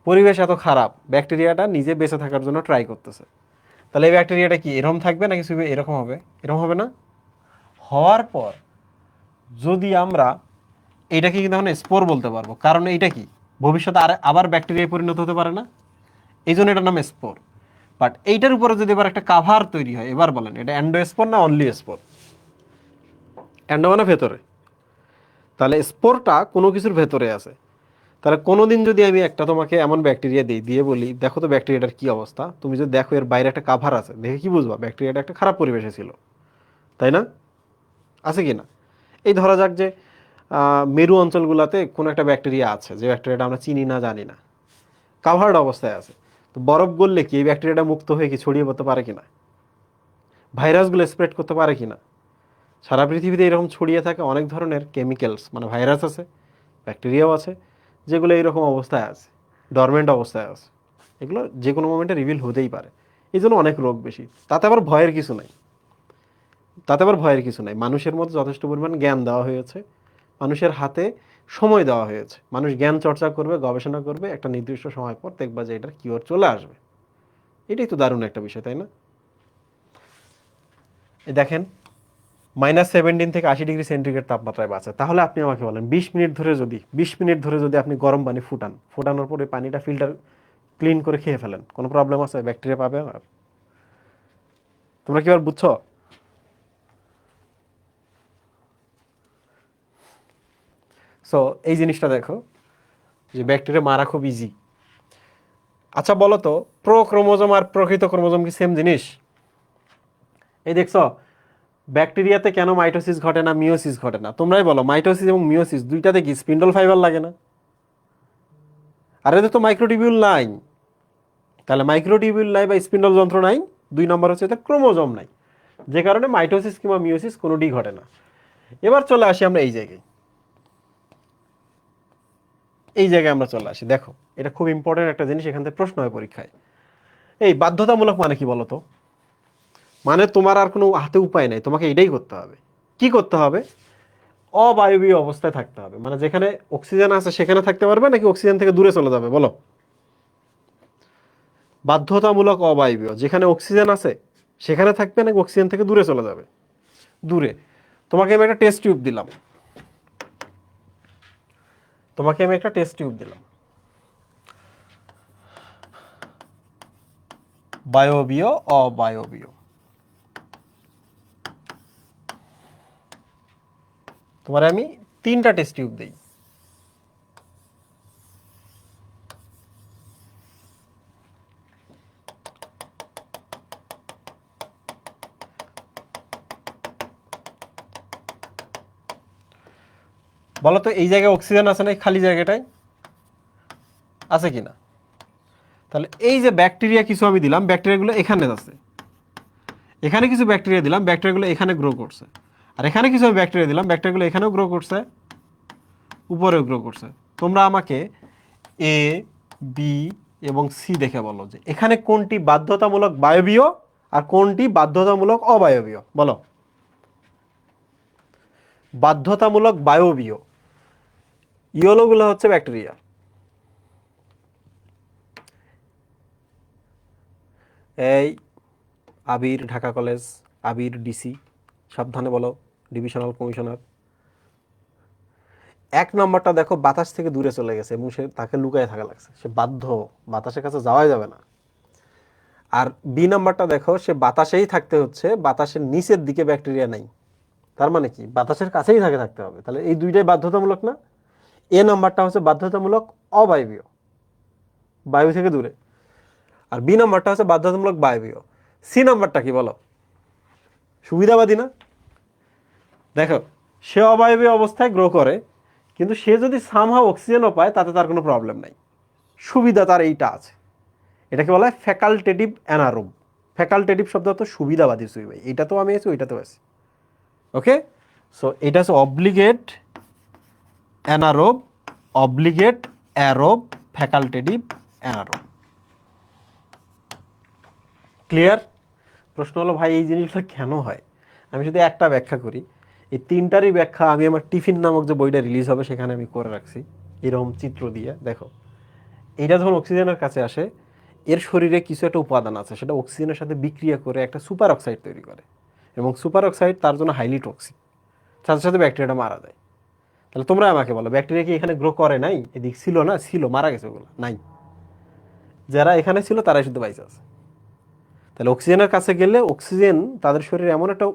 পরিবেশ এত খারাপ, ব্যাকটেরিয়াটা নিজে বেঁচে থাকার জন্য ট্রাই করতেছে, তাহলে এই ব্যাকটেরিয়াটা কি এরকম থাকবে নাকি এরকম হবে? এরকম হবে না? হওয়ার পর যদি আমরা এটাকে কিন্তু এখন স্পোর বলতে পারবো, কারণ এইটা কি ভবিষ্যতে আবার ব্যাকটেরিয়ায় পরিণত হতে পারে না, এই জন্য এটার নাম স্পোর। বাট এইটার উপরে যদি এবার একটা কাভার তৈরি হয়, এবার বলেন এটা অ্যান্ডোস্পোর না অনলি স্পোর? অ্যান্ডো মানে ভেতরে, তাহলে স্পোরটা কোনো কিছুর ভেতরে আছে। তাহলে কোনোদিন যদি আমি একটা তোমাকে এমন ব্যাকটেরিয়া দিই, দিয়ে বলি দেখো তো ব্যাকটেরিয়াটার কি অবস্থা, তুমি যদি দেখো এর বাইরে একটা কাভার আছে, দেখে কি বুঝবা ব্যাকটেরিয়াটা একটা খারাপ পরিবেশে ছিল, তাই না? আছে কি না? এই ধরা যাক যে মেরু অঞ্চলগুলোতে কোনো একটা ব্যাকটেরিয়া আছে, যে ব্যাকটেরিয়াটা আমরা চিনি না, জানি না, কাভার্ড অবস্থায় আছে, তো বরফ গললে কি এই ব্যাকটেরিয়াটা মুক্ত হয়ে কি ছড়িয়ে পড়তে পারে কিনা, ভাইরাসগুলো স্প্রেড করতে পারে কিনা? সারা পৃথিবীতে এরকম ছড়িয়ে থাকে অনেক ধরনের কেমিক্যালস, মানে ভাইরাস আছে, ব্যাকটেরিয়াও আছে, যেগুলো এইরকম অবস্থায় আছে, ডরমেন্ট অবস্থায় আছে, এগুলো যে কোনো মোমেন্টে রিভিল হতেই পারে, এই জন্য অনেক রোগ বেশি। তাতে আবার ভয়ের কিছু নাই, তাতে আবার ভয়ের কিছু নাই, মানুষের মধ্যে যথেষ্ট পরিমাণ জ্ঞান দেওয়া হয়েছে, মানুষের হাতে সময় দেওয়া হয়েছে, মানুষ জ্ঞান চর্চা করবে, গবেষণা করবে, একটা নির্দিষ্ট সময় পর দেখবা যে এটার কিওর চলে আসবে। এটাই তো দারুণ একটা বিষয়, তাই না? এই দেখেন, -17 থেকে 80 ডিগ্রি সেন্টিগ্রেড তাপমাত্রায় বাঁচে। তাহলে আপনি আমাকে বলেন 20 মিনিট ধরে যদি আপনি গরম পানি ফোটানোর পরে পানিটা ফিল্টার ক্লিন করে খেয়ে ফেলেন, কোনো প্রবলেম আছে? ব্যাকটেরিয়া পাবে আর? তোমরা কি আর বুঝছো? সো এই জিনিসটা দেখো যে ব্যাকটেরিয়া মারা খুব ইজি। আচ্ছা বলো তো, প্রো ক্রোমোজোম আর প্রকৃত ক্রোমোজোম কি সেম জিনিস? এই দেখছো ব্যাকটেরিয়াতে কেন মাইটোসিস ঘটে না, মিওসিস ঘটে না? তোমরাই বলো, মাইটোসিস এবং মিওসিস দুইটাতে কি স্পিন্ডল ফাইবার লাগে না? আর এদের তো মাইক্রোটিবিউল নাই, তাহলে মাইক্রোটিবিউল নাই বা স্পিন্ডল যন্ত্র নাই, 2 নম্বর হচ্ছে এদের ক্রোমোজোম নাই, যে কারণে মাইটোসিস কিংবা মিওসিস কোনোটি ঘটে না। এবার চলে আসি আমরা এই জায়গায়, এই জায়গায় আমরা চলে আসি, দেখো এটা খুব ইম্পর্টেন্ট একটা জিনিস, এখান থেকে প্রশ্ন হয় পরীক্ষায়। এই বাধ্যতামূলক মানে কি বলো তো? মানে তোমার আর কোনো হাতে উপায় নাই, তোমাকে এটাই করতে হবে। কি করতে হবে? অবায়বীয় অবস্থায় থাকতে হবে, মানে যেখানে অক্সিজেন আছে সেখানে থাকতে পারবে নাকি অক্সিজেন থেকে দূরে চলে যাবে বলো? বাধ্যতামূলক অবায়বীয়, যেখানে অক্সিজেন আছে সেখানে থাকবে নাকি অক্সিজেন থেকে দূরে চলে যাবে? দূরে। তোমাকে আমি একটা টেস্ট টিউব দিলাম, তোমাকে আমি একটা টেস্ট টিউব দিলাম, বায়বীয় অবায়বীয়, তোমার আমি 3টা টেস্ট টিউব দিই, বলো তো এই জায়গায় অক্সিজেন আছে না, খালি জায়গাটায় আছে কিনা? তাহলে এই যে ব্যাকটেরিয়া কিছু আমি দিলাম, ব্যাকটেরিয়াগুলো এখানে আছে, এখানে কিছু ব্যাকটেরিয়া দিলাম, ব্যাকটেরিয়াগুলো এখানে গ্রো করছে, আর এখানে কিছু আমি ব্যাকটেরিয়া দিলাম, ব্যাকটেরিয়াগুলো এখানেও গ্রো করছে, উপরেও গ্রো করছে। তোমরা আমাকে এ, বি এবং সি দেখে বলো যে এখানে কোনটি বাধ্যতামূলক বায়বীয় আর কোনটি বাধ্যতামূলক অবায়বীয়, বলো? বাধ্যতামূলক বায়বীয় ইয়েলোগুলো হচ্ছে ব্যাকটেরিয়া, এই আবির ঢাকা কলেজ, আবির ডিসি, সাবধানে বলো, ডিভিশনাল কমিশনার। 1 নাম্বারটা দেখো বাতাস থেকে দূরে চলে গেছে এবং সে তাকে লুকায় থাকা লাগছে, সে বাধ্য, বাতাসের কাছে যাওয়াই যাবে না। আর বি নাম্বারটা দেখো, সে বাতাসেই থাকতে হচ্ছে, বাতাসের নিচের দিকে ব্যাকটেরিয়া নাই, তার মানে কি বাতাসের কাছেই থাকতে হবে, তাহলে এই দুইটাই বাধ্যতামূলক না? এ নাম্বারটা হচ্ছে বাধ্যতামূলক অবায়বীয়, বায়ু থেকে দূরে, আর বি নাম্বারটা হচ্ছে বাধ্যতামূলক বায়বীয়। সি নাম্বারটা কি বলো, সুবিধাবাদী না? দেখো, সে অবায়বীয় অবস্থায় গ্রো করে, কিন্তু সে যদি সামহাও অক্সিজেনও পায় তাতে তার কোনো প্রবলেম নাই, সুবিধা তার এইটা আছে। এটাকে বলা হয় ফ্যাকাল্টেটিভ অ্যানারোব। ফ্যাকাল্টেটিভ শব্দ তো সুবিধাবাদী সুই ভাই, এটা তো আমি আছি ওইটাতেও আছি। ওকে, সো এটা হচ্ছে অব্লিগেট অ্যানারোব, অব্লিগেট অ্যারোব, ফ্যাকাল্টেটিভ অ্যানারোব। ক্লিয়ার? প্রশ্ন হলো ভাই এই জিনিসটা কেন হয়? আমি শুধু একটা ব্যাখ্যা করি, এই তিনটারই ব্যাখ্যা আমি আমার টিফিন নামক যে বইটা রিলিজ হবে সেখানে আমি করে রাখছি এরকম চিত্র দিয়ে। দেখো, এইটা যখন অক্সিজেনের কাছে আসে, এর শরীরে কিছু একটা উপাদান আছে, সেটা অক্সিজেনের সাথে বিক্রিয়া করে একটা সুপার অক্সাইড তৈরি করে, এবং সুপার অক্সাইড তার জন্য হাইলি টক্সিক, সাথে সাথে ব্যাকটেরিয়াটা মারা যায়। তাহলে তোমরা আমাকে বলো, ব্যাকটেরিয়া কি এখানে গ্রো করে নাই? এদিক ছিল না? ছিল, মারা গেছে ওগুলো, নাই। যারা এখানে ছিল তারাই শুধু বাইসে আছে। তাহলে অক্সিজেনের কাছে গেলে অক্সিজেন তাদের শরীরে এমন একটা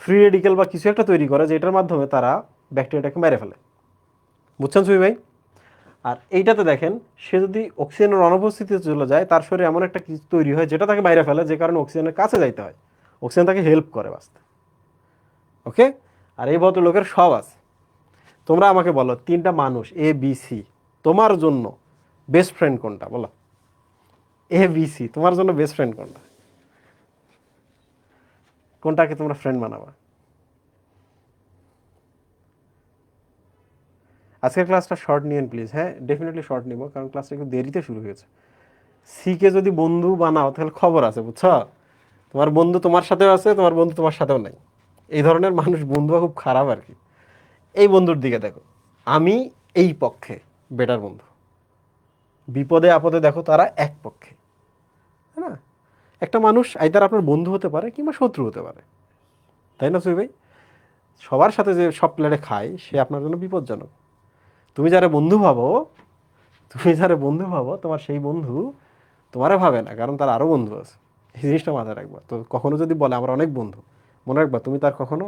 ফ্রি রেডিকেল বা কিছু একটা তৈরি করে যেটার মাধ্যমে তারা ব্যাকটেরিয়াটাকে মেরে ফেলে। বুঝছেন সুই ভাই? আর এইটাতে দেখেন, সে যদি অক্সিজেনের অনুপস্থিতিতে চলে যায়, তার শরীরে এমন একটা কিছু তৈরি হয় যেটা তাকে বাইরে ফেলে, যে কারণে অক্সিজেনের কাছে যাইতে হয়, অক্সিজেন তাকে হেল্প করে বাঁচতে। ওকে, আর এই ভদ্রলোকের সব আছে। তোমরা আমাকে বলো, তিনটা মানুষ এ বি সি, তোমার জন্য বেস্ট ফ্রেন্ড কোনটা বলো? এ বি সি তোমার জন্য বেস্ট ফ্রেন্ড কোনটা? কোনটাকে তোমরা ফ্রেন্ড বানাবা? আজকের ক্লাসটা শর্ট নিয়েন প্লিজ। হ্যাঁ, ডেফিনেটলি শর্ট নিব, কারণ ক্লাসটা একটু দেরিতে শুরু হয়েছে। সিকে যদি বন্ধু বানাও তাহলে খবর আছে, বুঝছো? তোমার বন্ধু তোমার সাথেও আছে, তোমার বন্ধু তোমার সাথেও নাই। এই ধরনের মানুষ বন্ধু খুব খারাপ আর কি। এই বন্ধুর দিকে দেখো, আমি এই পক্ষে বেটার বন্ধু, বিপদে আপদে দেখো তারা এক পক্ষে, তাই না? একটা মানুষ আইদার আপনার বন্ধু হতে পারে কিংবা শত্রু হতে পারে, তাই না সুই ভাই? সবার সাথে যে সব প্লেটে খায় সে আপনার জন্য বিপজ্জনক। তুমি যারা বন্ধু ভাবো, তোমার সেই বন্ধু তোমারে ভাবে না, কারণ তার আরো বন্ধু আছে। এই জিনিসটা মাথায় রাখবা। তো কখনো যদি বলে আমার অনেক বন্ধু, মনে রাখবা তুমি তার কখনো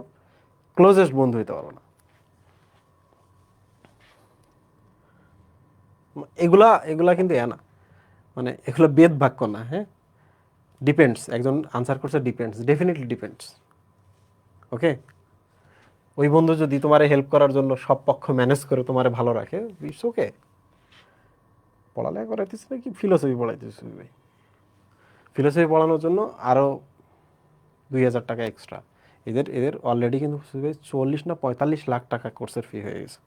ক্লোজেস্ট বন্ধু হইতে পারো না। এগুলা এগুলা কিন্তু না, মানে এগুলো বেদ বাক্য না। হ্যাঁ, ডিপেন্ডস, একজন আনসার করছে ডিপেন্ডস, ডেফিনেটলি ডিপেন্ডস। ওকে, ওই বন্ধু যদি তোমার হেল্প করার জন্য সব পক্ষ ম্যানেজ করে তোমার ভালো রাখে, ইটস ওকে। পড়ালেখা করাইতেছে নাকি ফিলোসফি পড়াইতেছে ভাই? ফিলোসফি পড়ানোর জন্য আরও 2,000 টাকা এক্সট্রা। এদের এদের অলরেডি কিন্তু 40 না 45 লাখ টাকা কোর্সের ফি হয়ে গেছে।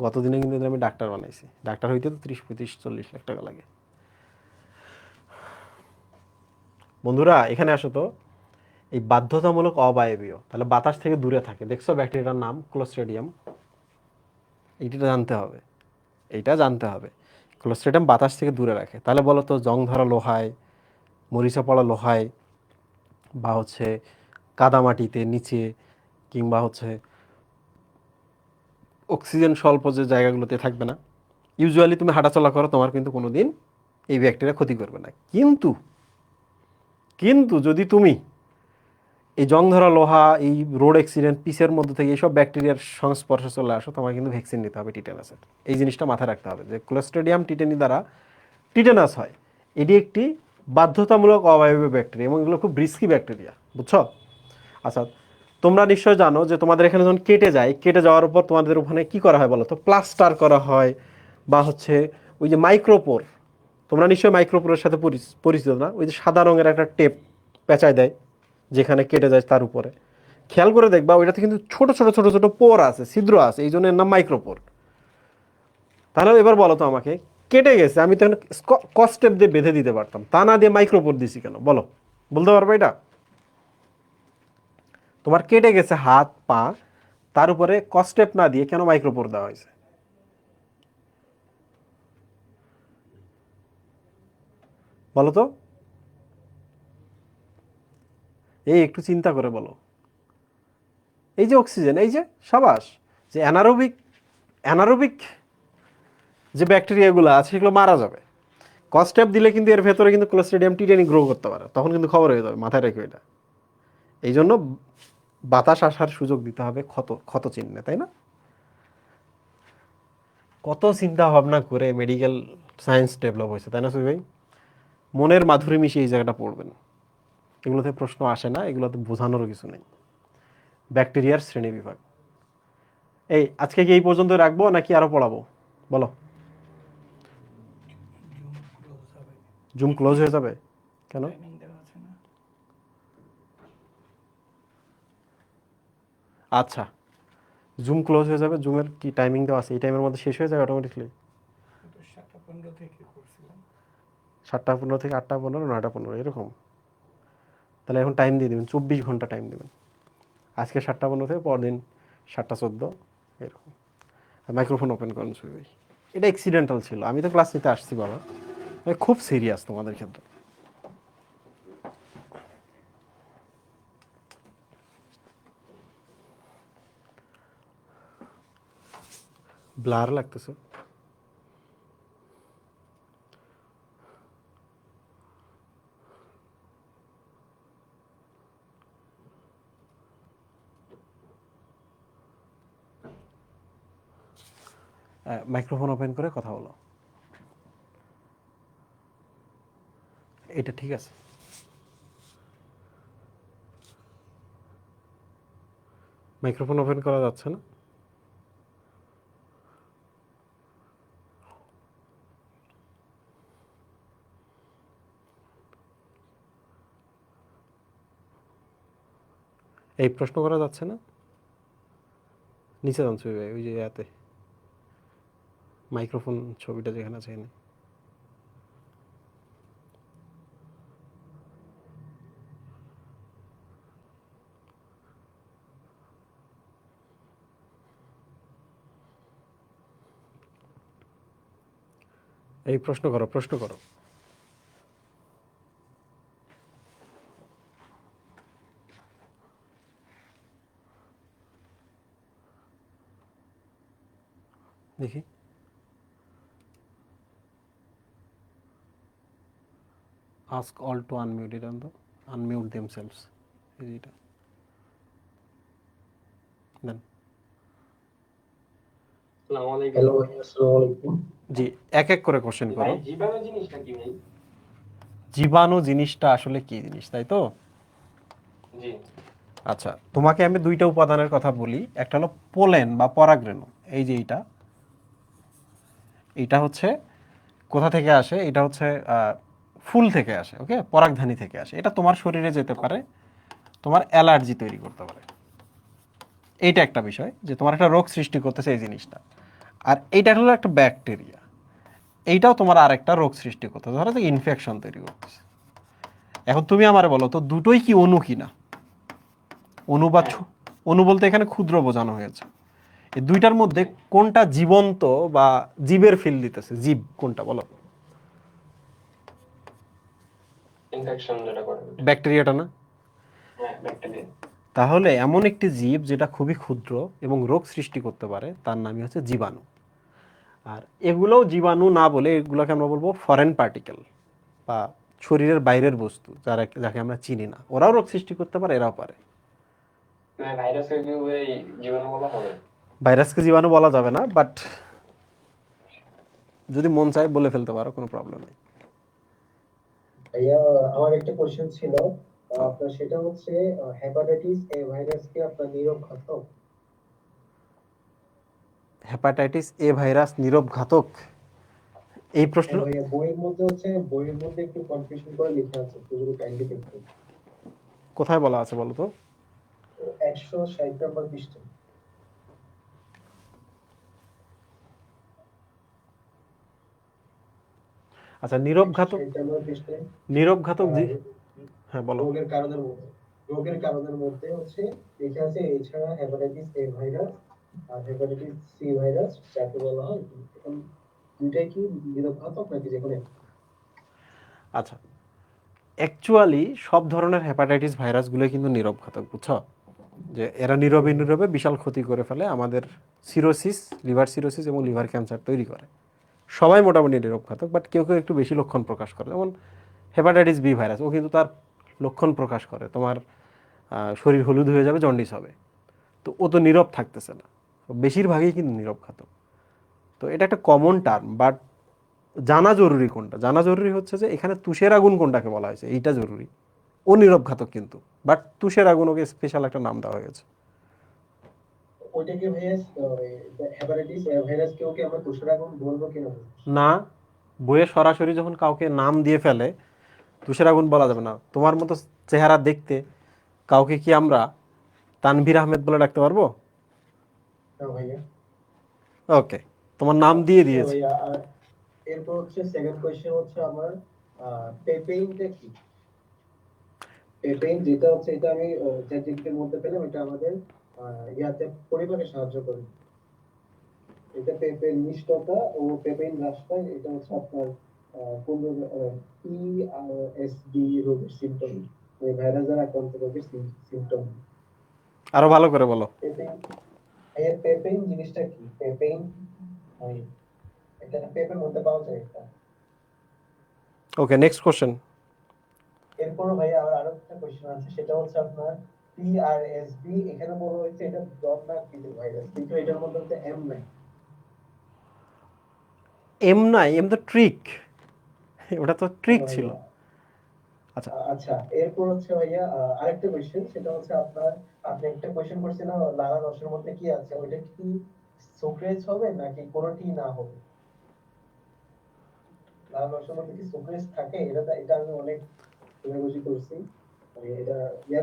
গতদিনে কিন্তু এদের আমি ডাক্তার বানাইছি। ডাক্তার হইতে তো 30, 35, 40 লাখ টাকা লাগে। বন্ধুরা এখানে আসো তো, এই বাধ্যতামূলক অবায়বীয়, তাহলে বাতাস থেকে দূরে থাকে, দেখছো ব্যাকটেরিয়ার নাম ক্লোস্ট্রিডিয়াম। এইটা জানতে হবে, এইটা জানতে হবে। ক্লোস্ট্রিডিয়াম বাতাস থেকে দূরে রাখে। তাহলে বলো তো, জং ধরা লোহায়, মরিচা পড়া লোহায়, বা হচ্ছে কাদামাটিতে নিচে, কিংবা হচ্ছে অক্সিজেন স্বল্প যে জায়গাগুলোতে থাকবে না, ইউজুয়ালি তুমি হাঁটাচলা করো, তোমার কিন্তু কোনো দিন এই ব্যাকটেরিয়া ক্ষতি করবে না। কিন্তু কিন্তু যদি তুমি এই জং ধরা লোহা, এই রোড অ্যাক্সিডেন্ট, পিসের মধ্যে থেকে এইসব ব্যাকটেরিয়ার সংস্পর্শে চলে আসো, তোমার কিন্তু ভ্যাকসিন নিতে হবে টিটেনাসের। এই জিনিসটা মাথায় রাখতে হবে যে ক্লোস্ট্রিডিয়াম টিটেনি দ্বারা টিটেনাস হয়। এটি একটি বাধ্যতামূলক অবায়বীয় ব্যাকটেরিয়া এবং এগুলো খুব রিস্কি ব্যাকটেরিয়া, বুঝছো? আচ্ছা, তোমরা নিশ্চয় জানো যে তোমাদের এখানে যখন কেটে যায়, কেটে যাওয়ার উপর তোমাদের ওখানে কি করা হয় বলো তো? প্লাস্টার করা হয়, বা হচ্ছে ওই যে মাইক্রোপোর, তোমরা নিশ্চয়ই মাইক্রোপোরের সাথে পরিচিত না? ওই যে সাদা রঙের একটা টেপ পেঁচায় দেয় যেখানে কেটে যায় তার উপরে। খেয়াল করে দেখবা ওইটাতে কিন্তু ছোট ছোট ছোট ছোট পোর আছে, ছিদ্র আছে, এই জন্য এর নাম মাইক্রোপোর। তাহলে এবার বলো তো আমাকে, কেটে গেছে, আমি তখন কস্টেপ দিয়ে বেঁধে দিতে পারতাম, তা না দিয়ে মাইক্রোপোর দিছি কেন বলো? বলতে পারবে এটা? তোমার কেটে গেছে হাত পা, তার উপরে কস্টেপ না দিয়ে কেন মাইক্রোপোর দেওয়া হয়েছে বলো তো? এই একটু চিন্তা করে বলো। এই যে অক্সিজেন, এই যে সাবাস, যে অ্যানারোবিক যে ব্যাকটেরিয়াগুলো আছে সেগুলো মারা যাবে। কস্টেপ দিলে কিন্তু এর ভেতরে কিন্তু ক্লোস্ট্রিডিয়াম টিটানি গ্রো করতে পারে, তখন কিন্তু খবর হয়ে যাবে, মাথায় রেখে এটা। এই জন্য বাতাস আসার সুযোগ দিতে হবে ক্ষত ক্ষত চিহ্নে, তাই না? কত চিন্তা ভাবনা করে মেডিকেল সায়েন্স ডেভেলপ হয়েছে, তাই না সুই ভাই? মনের মাধুরী মিশিয়ে এই জায়গাটা পড়বেন। এগুলোতে প্রশ্ন আসে না, এগুলোতে বোঝানোরও কিছু নেই। ব্যাকটেরিয়ার শ্রেণী বিভাগ। এই আজকে কি এই পর্যন্ত রাখবো নাকি আরো পড়াবো বলো? জুম ক্লোজ হয়ে যাবে কেন? আচ্ছা, জুম ক্লোজ হয়ে যাবে। জুমের কি টাইমিং দেওয়া আছে? এই টাইমের মধ্যে শেষ হয়ে যাবে অটোমেটিকলি? 7:15 থেকে 8:15, 9:15 এরকম। তাহলে এখন টাইম দিয়ে দেবেন, 24 ঘন্টা টাইম দেবেন। আজকে 7:15 থেকে পরদিন 7:14 এরকম। মাইক্রোফোন ওপেন করেন সুই ভাই। এটা অ্যাক্সিডেন্টাল ছিল, আমি তো ক্লাস নিতে আসছি বাবা, খুব সিরিয়াস তোমাদের ক্ষেত্রে। ব্লার লাগতেছে। মাইক্রোফোন ওপেন করে কথা বলো, এটা ঠিক আছে? মাইক্রোফোন ওপেন করা যাচ্ছে না? এই প্রশ্ন করা যাচ্ছে না? নিচে যান সুই ভাই, ওই যে ইয়াতে মাইক্রোফোন ছবিটা যেখানে আছে এখানে। এই প্রশ্ন করো, প্রশ্ন করো। দেখি। আস্ক অল টু আনমিউট, এটা তো আনমিউট দেমসেলভস, এই যে এটা দেন। হ্যালো ভাই, আসসালামু আলাইকুম। জি, এক এক করে কোশ্চেন করো। ভাই জীবাণু জিনিসটা কি ভাই? জীবাণু জিনিসটা আসলে কি জিনিস, তাই তো? জি। আচ্ছা, তোমাকে আমি দুইটা উপাদানের কথা বলি। একটা হলো পোলেন বা পরাগরেণু। এই যে এইটা হচ্ছে কোথা থেকে আসে? এটা হচ্ছে ফুল থেকে আসে, ওকে, পরাগধানী থেকে আসে। এটা তোমার শরীরে যেতে পারে, তোমার অ্যালার্জি তৈরি করতে পারে। এইটা একটা বিষয় যে তোমার একটা রোগ সৃষ্টি করতেছে এই জিনিসটা। আর এইটা হলো একটা ব্যাকটেরিয়া, এইটাও তোমার আরেকটা রোগ সৃষ্টি করতেছে, ধরো যে ইনফেকশন তৈরি করতেছে। এখন তুমি আমারে বলো তো, দুটোই কি অণু কিনা? অণু বা অণু বলতে এখানে ক্ষুদ্র বোঝানো হয়েছে। এই দুইটার মধ্যে কোনটা জীবন্ত বা জীবের ফিল দিতেছে? জীব কোনটা বলো? ইনফেকশন যেটা করে। ব্যাকটেরিয়াটা না? হ্যাঁ, ব্যাকটেরিয়া। তাহলে এমন একটি জীব যেটা খুবই ক্ষুদ্র এবং রোগ সৃষ্টি করতে পারে, তার নামই হচ্ছে জীবাণু। আর এগুলোও জীবাণু না বলে এগুলোকে আমরা বলবো ফরেন পার্টিকেল বা শরীরের বাইরের বস্তু, যাকে আমরা চিনি না। ওরাও রোগ সৃষ্টি করতে পারে, এরাও পারে। ভাইরাসকে কি ওই জীবাণু বলা হবে? ভাইরাসকে জীবাণু বলা যাবে না, বাট যদি মন চায় বলে ফেলতে পারো, কোনো প্রবলেম নেই। ভাইয়া, আমার একটা কোশ্চেন ছিল আপনার, সেটা হচ্ছে হেপাটাইটিস এ ভাইরাস কি আপনার নীরব ঘাতক? হেপাটাইটিস এ ভাইরাস নীরব ঘাতক? এই প্রশ্ন হ্যাঁ ভাইয়া, বইয়ের মধ্যে একটু কনফিউশন করে লেখা আছে, একটু যদি কাইন্ডলি দেখতেন। কোথায় বলা আছে বলো তো? 160 নম্বর পৃষ্ঠা। আচ্ছা, নীরব ঘাতক। 160 নম্বর পৃষ্ঠায় নীরব ঘাতক আহ, হ্যাঁ বলো। রোগের কারণের মধ্যে হচ্ছে লেখা আছে, এছাড়া হেপাটাইটিস এ ভাইরাস আর হেপাটাইটিস সি ভাইরাস যাকে বলা হয়, এখন দুইটাই কি নীরব ঘাতক নাকি যেকোনো একটা? আচ্ছা, অ্যাকচুয়ালি সব ধরনের হেপাটাইটিস ভাইরাসগুলো কিন্তু নীরব ঘাতক, বুঝছো? যে এরা নীরবে নীরবে বিশাল ক্ষতি করে ফেলে, আমাদের সিরোসিস, লিভার সিরোসিস এবং লিভার ক্যান্সার তৈরি করে। সবাই মোটামুটি নীরব ঘাতক, বাট কেউ কেউ একটু বেশি লক্ষণ প্রকাশ করে, যেমন হেপাটাইটিস বি ভাইরাস, ও কিন্তু তার লক্ষণ প্রকাশ করে, তোমার শরীর হলুদ হয়ে যাবে, জন্ডিস হবে, তো ও তো নীরব থাকতেছে না, বেশিরভাগই কিন্তু নীরব ঘাতক। তো এটা একটা কমন টার্ম, বাট জানা জরুরি কোনটা, জানা জরুরি হচ্ছে যে এখানে তুষের আগুন কোনটাকে বলা হয়েছে, এইটা জরুরি। ও নীরব ঘাতক কিন্তু, বাট তুষের আগুন ওকে স্পেশাল একটা নাম দেওয়া হয়েছে। ওইটা কি ভাইয়া হেপাটাইটিস এ ভাইরাস কেউ কি আমরা তুষার আগুন বলবো কিনা? না, বইয়ে সরাসরি যখন কাউকে নাম দিয়ে ফেলে তুষের আগুন বলা যাবে না। তোমার মতো চেহারা দেখতে কাউকে কি আমরা তানভীর আহমেদ বলে ডাকতে পারবো? না ভাইয়া। ওকে, তোমার নাম দিয়ে আচ্ছা দিয়েছে। ভাইয়া, আর এরপর হচ্ছে সেকেন্ড কোয়েশ্চেন হচ্ছে আমার পেপেইনটা কি? পেপেইন যেটা হচ্ছে, এটা আমি চ্যাটজিপিটির মধ্যে পেলাম, এটা আমাদের ইয়াতে পরিমাপে সাহায্য করে। এটা পেপের মিষ্টতা ও পেপেইন হ্রাস পায়, এটা হচ্ছে আপনার কোন PRSD রোগের সিম্পটম, এই ভাইরাস দ্বারা আক্রান্ত রোগের সিম্পটম। আরো ভালো করে বলো। পেপেইন, এই পেপেইন জিনিসটা কি? পেপেইন ওই এটা পেপের মধ্যে পাওয়া যায় এটা। ওকে, নেক্সট কোশ্চেন। এরপর ভাই আমার আরো একটা কোশ্চেন আছে, সেটা হচ্ছে আপনার PRSD, এখানে বলা হয়েছে এটা জন্নাক ভাইরাস, কিন্তু এটার মধ্যে হচ্ছে এম নাই। এম নাই, এম তো ট্রিক, ওটা তো ট্রিক ছিল। ভাইয়া আচ্ছা, আচ্ছা, এরপর হচ্ছে ভাইয়া আরেকটা কোশ্চেন, সেটা হচ্ছে আপনার, আপনি একটা কোশ্চেন করছেন না, লালা রসের মধ্যে কি আছে, ওইটা কি সুক্রেজ হবে নাকি কোনোটি না হবে? লালা রসের মধ্যে কি সুক্রেজ থাকে? এটা আমি অনেক খোঁজাখুঁজি করছি, মানে এটা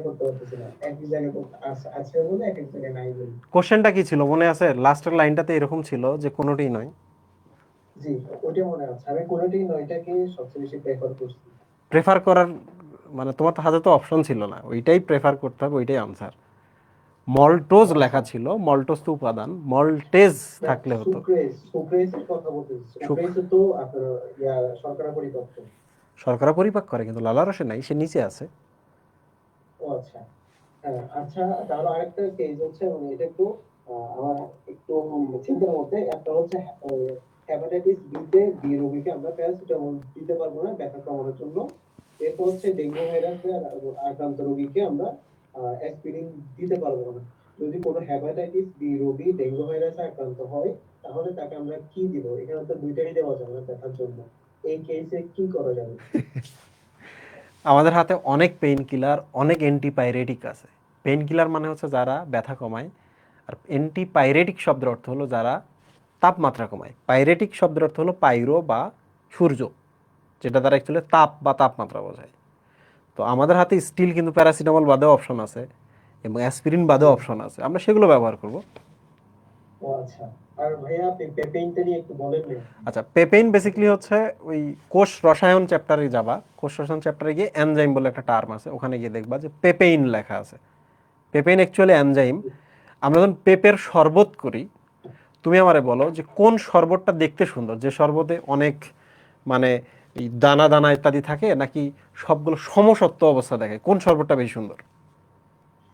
করতে পারতেছি না, এক জায়গায় আছে বলে, এক এক জায়গায় নাই বলে। কোশ্চেনটা কি ছিল মনে আছে? লাস্টের লাইনটাতে এরকম ছিল যে কোনোটিই নয়। জি, ওইটা মনে আছে, আমি কোনোটি নয়টাকে সবচেয়ে বেশি প্রেফার করছি। প্রেফার করার মানে তোমার তো হাতে তো অপশন ছিল না, ওইটাই প্রেফার করতে হবে, ওইটাই আনসার। মল্টোজ ও লেখা আচ্ছা, ছিল, মল্টোজ তো উপাদান, মল্টেজ না থাকলে হতো। সুক্রেজের কথা বলতেছি, সুখ, সুক্রেজ তো আপনার শর্করা পরিপক্ক। শর্করা পরিপাক করে কিন্তু লালারসে নাই, সে নিচে আছে। ও আচ্ছা, হ্যাঁ আচ্ছা, তাহলে আরেকটা কেস হচ্ছে, মানে এটা একটু আমার একটু চিন্তার মধ্যে, একটা হচ্ছে হেপাটাইটিস বি তে বি রোগীকে আমরা প্যারাসিটামল দিতে পারবো না ব্যথা কমানোর জন্য। এরপর হচ্ছে ডেঙ্গু ভাইরাসে আক্রান্ত রোগীকে আমরা অ্যাসপিরিন দিতে পারবো না। যদি কোনো হেপাটাইটিস বি রোগী ডেঙ্গু ভাইরাসে আক্রান্ত হয়, তাহলে তাকে আমরা কি দিব? এখানে তো দুইটাই দেওয়া যাবে না ব্যথার জন্য, এই কেসে কি করা যাবে? আমাদের হাতে অনেক পেইন কিলার, অনেক অ্যান্টিপাইরেটিক আছে। পেইন কিলার মানে হচ্ছে যারা ব্যথা কমায়, আর অ্যান্টিপাইরেটিক শব্দের অর্থ হলো যারা তাপমাত্রা কমায়। পাইরেটিক শব্দের অর্থ হলো পাইরো বা সূর্য, যেটা দ্বারা অ্যাকচুয়ালি তাপ বা তাপমাত্রা বোঝায়। তো আমাদের হাতে স্টিল কিন্তু প্যারাসিটামল বাদেও অপশন আছে এবং অ্যাসপিরিন বাদেও জি। অপশন আছে, আমরা সেগুলো ব্যবহার করব। ও আচ্ছা, আর ভাইয়া আপনি পেপেইনটা নিয়ে একটু বলেন না। আচ্ছা, পেপেইন বেসিক্যালি হচ্ছে ওই কোষ রসায়ন চ্যাপ্টারে যাবা, কোষ রসায়ন চ্যাপ্টারে গিয়ে এনজাইম বলে একটা টার্ম আছে, ওখানে গিয়ে দেখবা যে পেপেইন লেখা আছে। Papain actually enzyme. আমরা যখন পেঁপের শরবত করি, তুমি আমারে বলো যে কোন শরবতটা দেখতে সুন্দর, যে শরবতে অনেক মানে এই দানা দানা ইত্যাদি থাকে, নাকি সবগুলো সমসত্ব অবস্থা দেখে, কোন শরবতটা বেশি সুন্দর?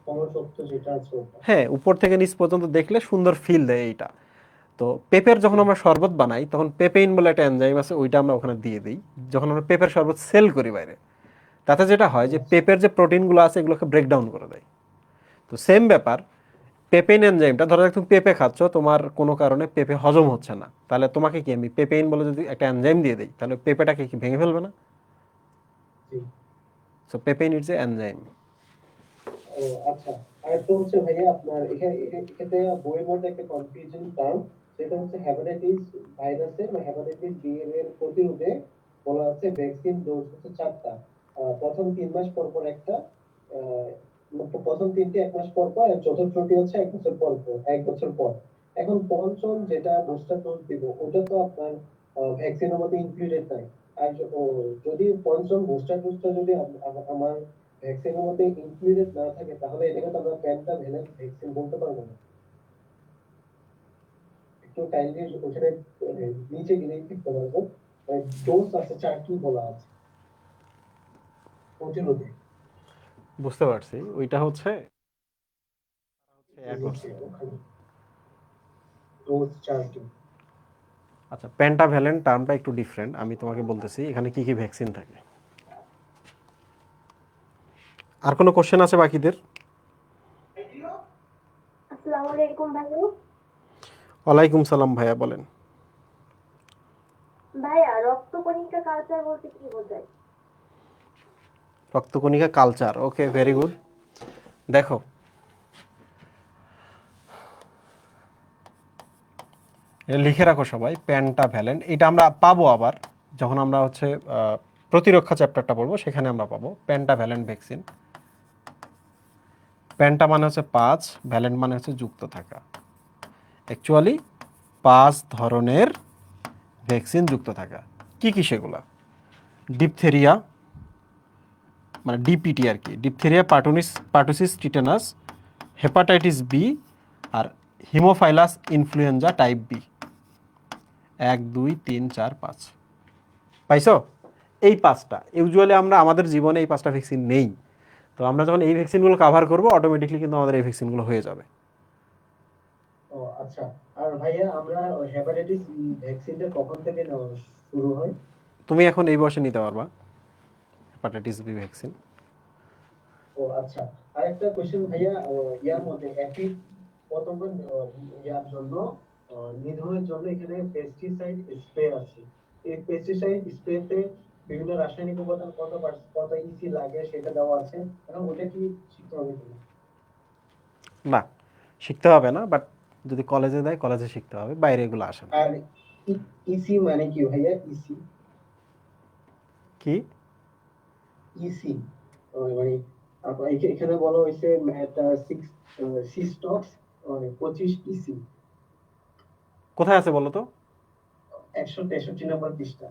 সমসত্ব যেটা আছে ওটা। হ্যাঁ, উপর থেকে নিচ পর্যন্ত দেখলে সুন্দর ফিল দেয় এইটা। তো পেঁপের যখন আমরা শরবত বানাই তখন পেপেইন বলে একটা এনজাইম আছে, ওইটা আমরা ওখানে দিয়ে দিই যখন আমরা পেঁপের শরবত সেল করি বাইরে। তাতে যেটা হয় যে আচ্ছা, পেঁপের যে প্রোটিনগুলো আছে এগুলোকে ব্রেকডাউন করে দেয়। তো সেম ব্যাপার, পেপেইন এনজাইমটা, ধরো তুমি পেঁপে খাচ্ছ, তোমার কোনো কারণে পেঁপে হজম হচ্ছে না, তাহলে তোমাকে কি আমি পেপেইন বলে যদি একটা এনজাইম দিয়ে দিই, তাহলে পেঁপেটাকে কি ভেঙে ফেলবে না? জি। So papain it's a enzyme. ও আচ্ছা, আরেকটা হচ্ছে ভাইয়া আপনার এখানে এক্ষেত্রে বইয়ের মধ্যে একটা কনফিউশন টার্ম, সেটা হচ্ছে হেপাটাইটিস ভাইরাসের বা হেপাটাইটিস বি এর প্রতিরোধে বলা হচ্ছে ভ্যাকসিন ডোজ হচ্ছে 4টা। প্রথম 3 মাস পর পর একটা, আহ, প্রথম তিনটি 1 মাস পর পর, আর চতুর্থটি হচ্ছে 1 বছর পর পর, 1 বছর পর। এখন পঞ্চম যেটা বুস্টার ডোজ দিব, ওটা তো আপনার ভ্যাকসিনের মধ্যে ইনক্লুডেড নাই। আর যদি পঞ্চম বুস্টার ডোজটা যদি আমার ভ্যাকসিনের মধ্যে ইনক্লুডেড না থাকে, তাহলে এটাকে তো আমরা পেন্টাভ্যালেন্ট ভ্যাকসিন বলতে পারবো না। একটু কাইন্ডলি ওখানে নিচে গেলে লিখতে পারবো, ডোজ আছে 4টি বলা আছে প্রতিরোধে। বুঝতে পারছি, ওইটা হচ্ছে এক করছে। ওখানে ডোজ চার্জটি। আচ্ছা, পেন্টাভ্যালেন্ট টার্মটা একটু ডিফারেন্ট, আমি তোমাকে বলতেছি এখানে কি কি ভ্যাকসিন থাকে। আর কোনো কোশ্চেন আছে বাকিদের? আসসালামু আলাইকুম ভাইয়া। ওয়ালাইকুম সালাম ভাইয়া, বলেন। ভাইয়া রক্ত কণিকা কালচার বলতে কি বোঝায়? রক্তকণিকা কালচার, ওকে, ভেরি গুড। দেখো, এটা লিখে রাখো সবাই, পেন্টাভ্যালেন্ট। এটা আমরা পাবো আবার যখন আমরা হচ্ছে প্রতিরক্ষা চ্যাপ্টারটা পড়বো, সেখানে আমরা পাবো পেন্টাভ্যালেন্ট ভ্যাকসিন। পেন্টা মানে হচ্ছে 5, ভ্যালেন্ট মানে হচ্ছে যুক্ত থাকা। অ্যাকচুয়ালি 5 ধরনের ভ্যাকসিন যুক্ত থাকা। কি কি সেগুলা? ডিপথেরিয়া, মানে ডিপিটি আর কি, ডিপথেরিয়া, পার্টুসিস টিটানাস, হেপাটাইটিস বি, আর হিমোফাইলাস ইনফ্লুয়েঞ্জা টাইপ বি। 1 2 3 4 5 পাইছো? এই 5টা ইউজুয়ালি আমরা আমাদের জীবনে এই 5টা ভ্যাকসিন নেই। তো আমরা যখন এই ভ্যাকসিনগুলো কভার করব, অটোমেটিকলি কিন্তু আমাদের এই ভ্যাকসিনগুলো হয়ে যাবে। ও আচ্ছা। আর ভাইয়া আমরা হেপাটাইটিস ভ্যাকসিনটা কখন থেকে নেওয়া শুরু হয়? তুমি এখন এই বয়সে নিতে পারবা হেপাটাইটিস বি ভ্যাকসিন। ও আচ্ছা। আরেকটা কোশ্চেন ভাইয়া, ইয়ার মধ্যে অ্যাফিড পতঙ্গ ইয়ার জন্য নিধনের জন্য এখানে পেস্টিসাইড স্প্রে আছে। এই পেস্টিসাইড স্প্রেতে বিভিন্ন রাসায়নিক উপাদান কত ইসি লাগে সেটা দেওয়া আছে। এখন ওটা কি শিখতে হবে কিনা? না, শিখতে হবে না, বাট যদি কলেজে দেয় কলেজে শিখতে হবে, বাইরে এগুলো আসে না। আর ইসি মানে কি ভাইয়া? ইসি কি? ইসি মানে এখানে বলা হয়েছে সিস্টক্স মানে 25 ইসি, কোথায় আছে বলো তো? 163 নম্বর পৃষ্ঠা।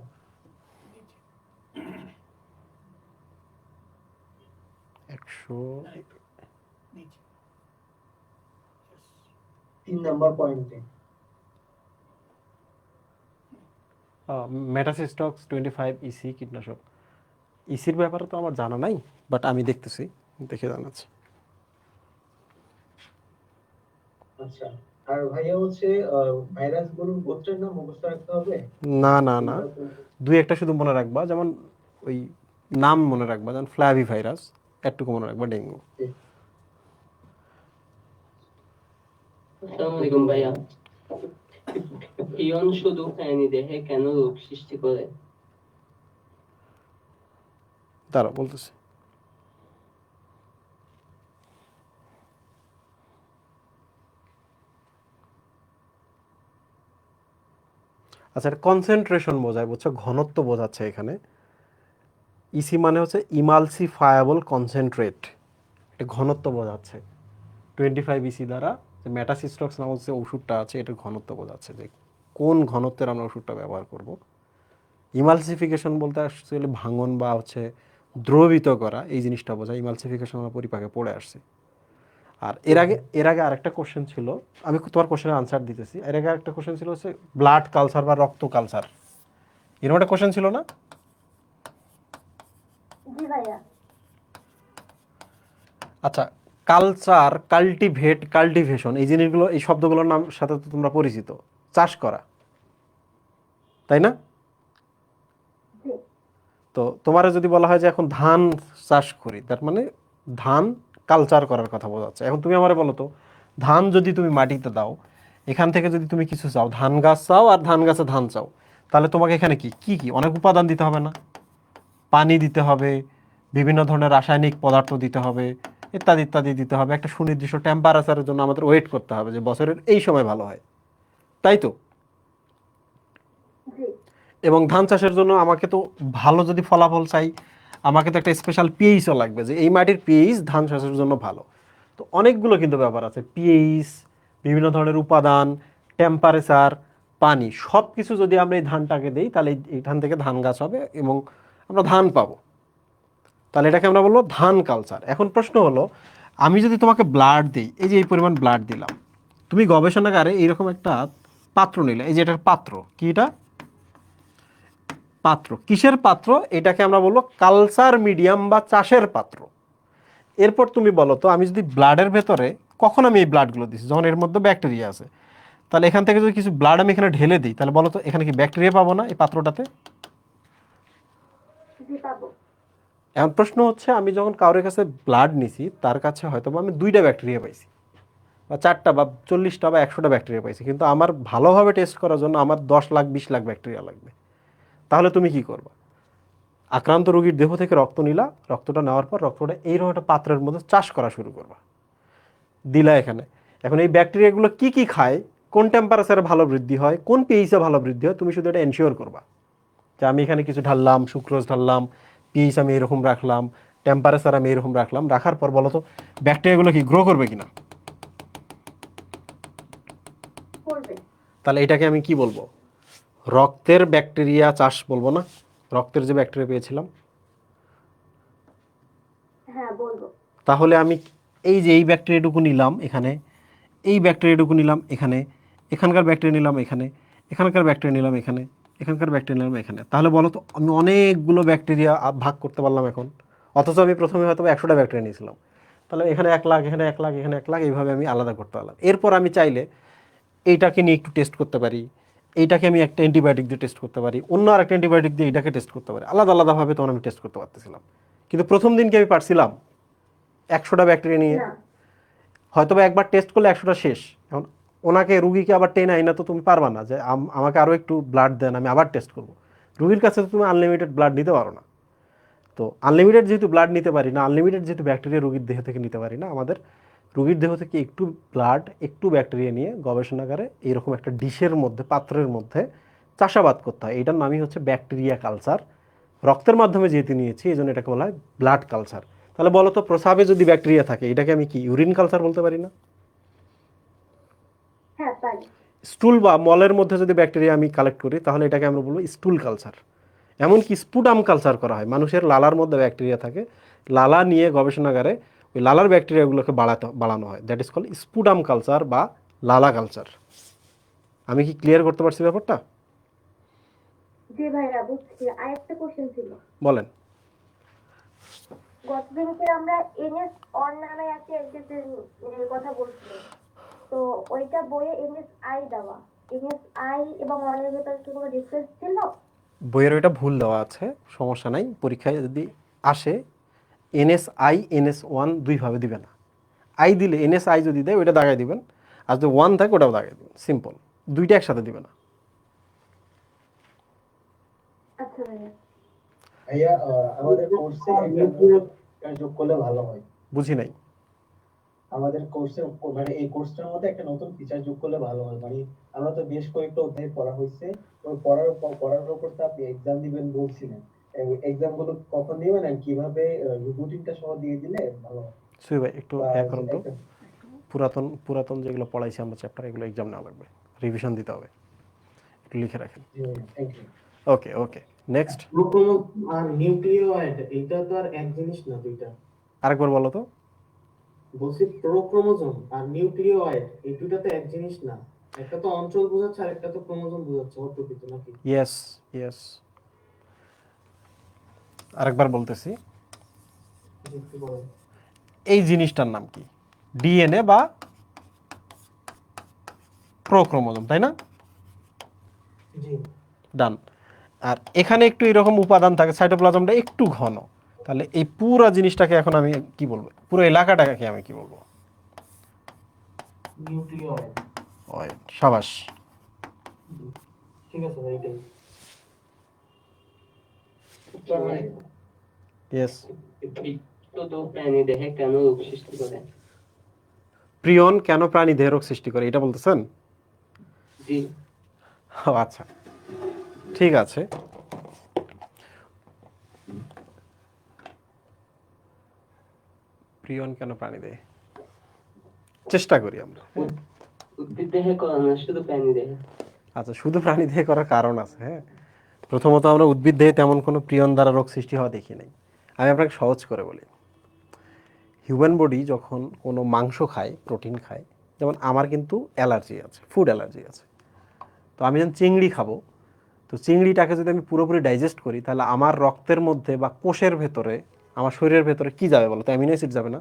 3 নম্বর পয়েন্টে। মেটাসিস্টক্স 25 ইসি কীটনাশক। ইসির ব্যাপারে তো আমার জানা নাই, বাট আমি দেখতেছি, দেখে জানাচ্ছি। আচ্ছা। আর ভাইয়া হচ্ছে ভাইরাস গুলোর গোত্রের নাম মুখস্থ রাখতে হবে? না না না, দুই একটা শুধু মনে রাখবা, যেমন ওই নাম মনে রাখবা, যেমন ফ্ল্যাভি ভাইরাস, একটুকু মনে রাখবা, ডেঙ্গু। আসসালামু আলাইকুম ভাইয়া। ইয়ন শুধু প্রাণীদেহে কেন রোগ সৃষ্টি করে? দাঁড়াও বলতেছি। আচ্ছা, এটা কনসেন্ট্রেশন বোঝায়, বুঝছো, ঘনত্ব বোঝাচ্ছে এখানে। ইসি মানে হচ্ছে ইমালসিফায়াবল কনসেন্ট্রেট, এটা ঘনত্ব বোঝাচ্ছে। 25 ইসি দ্বারা যে মেটাসিস্টক্স নামক যে ওষুধটা আছে, এটার ঘনত্ব বোঝাচ্ছে যে কোন ঘনত্বের আমরা ওষুধটা ব্যবহার করব। ইমালসিফিকেশন বলতে অ্যাকচুয়ালি ভাঙন বা হচ্ছে দ্রবীত করা, এই জিনিসটা বোঝায়। ইমালসিফিকেশন আমরা পরিপাকে পড়ে আসছি। আর এর আগে আরেকটা কোশ্চেন ছিল, আমি তোমার কোশ্চেনের আনসার দিতেছি। এর আগে আরেকটা কোশ্চেন ছিল হচ্ছে ব্লাড কালচার বা রক্ত কালচার, এরকম একটা কোশ্চেন ছিল না? জি ভাইয়া। আচ্ছা, কালচার, কাল্টিভেট, কাল্টিভেশন, এই জিনিসগুলো, এই শব্দগুলোর নাম সাথে তো তোমরা পরিচিত। চাষ করা, তাই না? জি। তো তোমার যদি বলা হয় যে এখন ধান চাষ করি, তার মানে ধান কালচার করার কথা বোঝাচ্ছে। এখন তুমি আমারে বলো তো, ধান যদি তুমি মাটিতে দাও, এখান থেকে যদি তুমি কিছু চাও, ধান গাছ চাও আর ধান গাছে ধান চাও, তাহলে তোমাকে এখানে কি কি কি অনেক উপাদান দিতে হবে না? পানি দিতে হবে, বিভিন্ন ধরনের রাসায়নিক পদার্থ দিতে হবে, ইত্যাদি ইত্যাদি দিতে হবে। একটা সুনির্দিষ্ট টেম্পারেচারের জন্য আমাদের ওয়েট করতে হবে যে বছরের এই সময় ভালো হয়, তাই তো? জি। এবং ধান চাষের জন্য আমাকে তো ভালো যদি ফলাফল চাই, আমাকে তো একটা স্পেশাল পিএইচও লাগবে, যে এই মাটির পিএইচ ধান চাষের জন্য ভালো। তো অনেকগুলো কিন্তু ব্যাপার আছে, পিএইচ, বিভিন্ন ধরনের উপাদান, টেম্পারেচার, পানি, সব কিছু যদি আমরা এই ধানটাকে দিই, তাহলে এইখান থেকে ধান গাছ হবে এবং আমরা ধান পাবো। তাহলে এটাকে আমরা বলবো ধান কালচার। এখন প্রশ্ন হলো, আমি যদি তোমাকে ব্লাড দিই, এই যে এই পরিমাণ ব্লাড দিলাম, তুমি গবেষণাগারে এইরকম একটা পাত্র নিলে, এই যে এটার পাত্র, কি এটা? পাত্র। কিসের পাত্র? এটাকে আমরা বলবো কালচার মিডিয়াম বা চাষের পাত্র। এরপর তুমি বলো তো, আমি যদি ব্লাডের ভেতরে কখন আমি এই ব্লাডগুলো দিচ্ছি? যখন এর মধ্যে ব্যাকটেরিয়া আছে। তাহলে এখান থেকে যদি কিছু ব্লাড আমি এখানে ঢেলে দিই, তাহলে বলো তো এখানে কি ব্যাকটেরিয়া পাবো না এই পাত্রটাতে? জি পাবো। এখন প্রশ্ন হচ্ছে, আমি যখন কারোর কাছে ব্লাড নিছি তার কাছে হয়তো বা আমি 2টা ব্যাকটেরিয়া পাইছি, বা 4টা বা 40টা বা 100টা ব্যাকটেরিয়া পাইছি, কিন্তু আমার ভালোভাবে টেস্ট করার জন্য আমার 10 লাখ 20 লাখ ব্যাকটেরিয়া লাগবে। তাহলে তুমি কি করবা? আক্রান্ত রোগীর দেহ থেকে রক্ত নিলা, রক্তটা নেওয়ার পর রক্তটা এইরকম একটা পাত্রের মধ্যে চাষ করা শুরু করবা, দিলা এখানে। এখন এই ব্যাকটেরিয়াগুলো কি কি খায়, কোন টেম্পারেচারে ভালো বৃদ্ধি হয়, কোন পিএইচে ভালো বৃদ্ধি হয়, তুমি শুধু এটা এনশিওর করবা যে আমি এখানে কিছু ঢাললাম, সুক্রোজ ঢাললাম, পিএইচ আমি এরকম রাখলাম, টেম্পারেচার আমি এরকম রাখলাম। রাখার পর বলো তো ব্যাকটেরিয়াগুলো কি গ্রো করবে কিনা? করবে। তাহলে এটাকে আমি কি বলবো? রক্তের ব্যাকটেরিয়া চাষ বলবো না? রক্তের যে ব্যাকটেরিয়া পেয়েছিলাম। হ্যাঁ বলবো। তাহলে আমি এই যে এই ব্যাকটেরিয়াটুকু নিলাম এখানে, এই ব্যাকটেরিয়াটুকু নিলাম এখানে, এখানকার ব্যাকটেরিয়া নিলাম এখানে, এখানকার ব্যাকটেরিয়া নিলাম এখানে, এখানকার ব্যাকটেরিয়া নিলাম এখানে। তাহলে বলো তো আমি অনেকগুলো ব্যাকটেরিয়া ভাগ করতে পারলাম এখন, অথচ আমি প্রথমে হয়তো 100টা ব্যাকটেরিয়া নিয়েছিলাম। তাহলে এখানে 1 লাখ, এখানে 1 লাখ, এখানে 1 লাখ, এইভাবে আমি আলাদা করতে পারলাম। এরপর আমি চাইলে এইটাকে নিয়ে একটু টেস্ট করতে পারি, এইটাকে আমি একটা অ্যান্টিবায়োটিক দিয়ে টেস্ট করতে পারি, অন্য আর একটা অ্যান্টিবায়োটিক দিয়ে এটাকে টেস্ট করতে পারি, আলাদা আলাদাভাবে তখন আমি টেস্ট করতে পারতেছিলাম। কিন্তু প্রথম দিন কি আমি পারছিলাম 100টা ব্যাকটেরিয়া নিয়ে? না। হয়তো বা একবার টেস্ট করলে 100টা শেষ। এখন ওনাকে, রুগীকে আবার টেনে আইনা তো তুমি পারবা না যে আমাকে আরও একটু ব্লাড দেন, আমি আবার টেস্ট করবো। রুগীর কাছে তো তুমি আনলিমিটেড ব্লাড নিতে পারো না। তো আনলিমিটেড যেহেতু ব্লাড নিতে পারি না, আনলিমিটেড যেহেতু ব্যাকটেরিয়া রুগীর দেহ থেকে নিতে পারি না, আমাদের রুগীর দেহ থেকে একটু ব্লাড, একটু ব্যাকটেরিয়া নিয়ে গবেষণাগারে এইরকম একটা ডিশের মধ্যে, পাত্রের মধ্যে চাষাবাদ করতে হয়। এইটার নামই হচ্ছে ব্যাকটেরিয়া কালচার। রক্তের মাধ্যমে যেহেতু নিয়েছি এই জন্য এটাকে বলা হয় ব্লাড কালচার। তাহলে বলো তো প্রস্রাবে যদি ব্যাকটেরিয়া থাকে এটাকে আমি কি ইউরিন কালচার বলতে পারি না? হ্যাঁ পারি। স্টুল বা মলের মধ্যে যদি ব্যাকটেরিয়া আমি কালেক্ট করি তাহলে এটাকে আমরা বলবো স্টুল কালচার। এমনকি স্পুটাম কালচার করা হয়, মানুষের লালার মধ্যে ব্যাকটেরিয়া থাকে, লালা নিয়ে গবেষণাগারে ওই লালার ব্যাকটেরিয়াগুলোকে বাড়ানো হয়, that is call sputum culture বা লালা কালচার। আমি কি ক্লিয়ার করতে পারছি ব্যাপারটা? জি ভাইয়া বুঝছি। আরেকটা কোশ্চেন ছিল। বলেন। গতদিনকে আমরা এনএস অন নামে একটা এক্সাম্পল কথা বলছিলাম, তো ওইটা বইয়ে এনএসআই দেওয়া, এনএসআই এবং অনের ভেতরে কি কোনো ডিফারেন্স ছিল? বইয়ের ওইটা ভুল দেওয়া আছে, সমস্যা নাই, পরীক্ষায় যদি আসে NSI NS1 দুইভাবে দিবে না। আই দিলে NSI যদি দেয় ওইটা দাগাই দিবেন, আর যদি 1 থাকে ওটাও দাগাই দিবেন, সিম্পল। দুইটা একসাথে দিবে না। আচ্ছা ভাইয়া। ভাইয়া আমাদের কোর্সে একটা যোগ করলে ভালো হয়। বুঝি নাই। আমাদের কোর্সে মানে এই কোর্সটার মধ্যে একটা নতুন ফিচার যোগ করলে ভালো হয়। মানে আমরা তো বেশ কয়েকটা অধ্যায় পড়া হয়েছে, ওই পড়ার উপর তো আপনি এক্সাম দিবেন বলছিলেন। এক্সাম গুলো কখন দিবেন আর কিভাবে, রুটিনটা সহ দিয়ে দিলে ভালো হয়। সুই ভাই একটু বা এক করুন তো, পুরাতন পুরাতন যেগুলো পড়াইছি আমরা চ্যাপ্টার, এগুলো এক্সাম নেওয়া লাগবে, রিভিশন দিতে হবে, একটু লিখে রাখেন। Thank you. Okay okay, next. আর নিউক্লিওয়েড এটা তো আর এক জিনিস না, দুইটা। আরেকবার বলো তো। বলছি প্রোক্রোমোজোম আর নিউক্লিওয়েড এই দুইটা তো এক জিনিস না। একটা তো অঞ্চল বোঝাচ্ছে আর একটা তো ক্রোমোজোম বোঝাচ্ছে, অর্থকৃত নাকি? ইয়েস ইয়েস, আরেকবার বলতেছি। একটু বলেন। এই জিনিসটার নাম কি? ডিএনএ বা প্রোক্রোমোজোম, তাই না? জি। ডান। আর এখানে একটু এরকম উপাদান থাকে, সাইটোপ্লাজমটা একটু ঘন। তাহলে এই পুরো জিনিসটাকে এখন আমি কি বলবো, পুরো এলাকাটাকে আমি কি বলবো? নিউক্লিওয়েড। ওই সাবাস। ঠিক আছে ভাই, এটাই। ইয়েস। তো প্রাণী দেহে কেন রোগ সৃষ্টি করে? প্রিয়ন কেন প্রাণী দেহে রোগ সৃষ্টি করে এটা বলতেছেন? জি। ও আচ্ছা, ঠিক আছে। প্রিয়ন কেন প্রাণী দেহে, চেষ্টা করি আমরা। উদ্ভিদ দেহে করে না, শুধু প্রাণী দেহে? আচ্ছা, শুধু প্রাণী দেহে করার কারণ আছে। হ্যাঁ, প্রথমত আমরা উদ্ভিদ দেহে তেমন কোনো প্রিয়ন দ্বারা রোগ সৃষ্টি হওয়া দেখি নাই। আমি আপনাকে সহজ করে বলি, হিউম্যান বডি যখন কোনো মাংস খায়, প্রোটিন খায়, যেমন আমার কিন্তু অ্যালার্জি আছে, ফুড অ্যালার্জি আছে, তো আমি যখন চিংড়ি খাবো, তো চিংড়িটাকে যদি আমি পুরোপুরি ডাইজেস্ট করি তাহলে আমার রক্তের মধ্যে বা কোষের ভেতরে, আমার শরীরের ভেতরে কি যাবে বলো তো? অ্যামিনো অ্যাসিড যাবে না?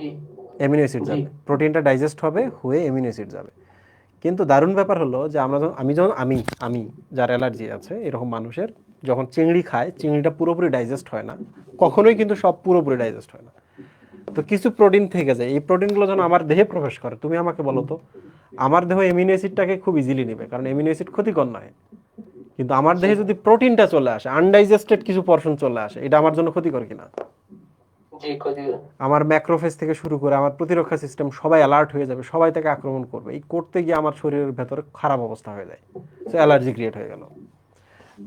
জি অ্যামিনো অ্যাসিড জি। যাবে, প্রোটিনটা ডাইজেস্ট হবে, হয়ে অ্যামিনো অ্যাসিড যাবে। কিন্তু দারুণ ব্যাপার হলো যে আমি যার অ্যালার্জি আছে এরকম মানুষের যখন চিংড়ি খায়, চিংড়িটা পুরোপুরি ডাইজেস্ট হয় না, কখনোই কিন্তু সব পুরোপুরি ডাইজেস্ট হয় না। তো কিছু প্রোটিন থেকে যায়, এই প্রোটিনগুলো যখন আমার দেহে প্রবেশ করে, তুমি আমাকে বলো তো, আমার দেহ অ্যামিনো অ্যাসিডটাকে খুব ইজিলি নেবে, কারণ অ্যামিনো অ্যাসিড ক্ষতিকর নয়। কিন্তু আমার দেহে যদি প্রোটিনটা চলে আসে, আনডাইজেস্টেড কিছু পোরশন চলে আসে, এটা আমার জন্য ক্ষতিকর কিনা? জি ক্ষতিকর। আমার ম্যাক্রোফেজ থেকে শুরু করে আমার প্রতিরক্ষা সিস্টেম সবাই অ্যালার্ট হয়ে যাবে, সবাই তাকে আক্রমণ করবে, এই করতে গিয়ে আমার শরীরের ভেতরে খারাপ অবস্থা হয়ে যায়, সো অ্যালার্জি ক্রিয়েট হয়ে গেল।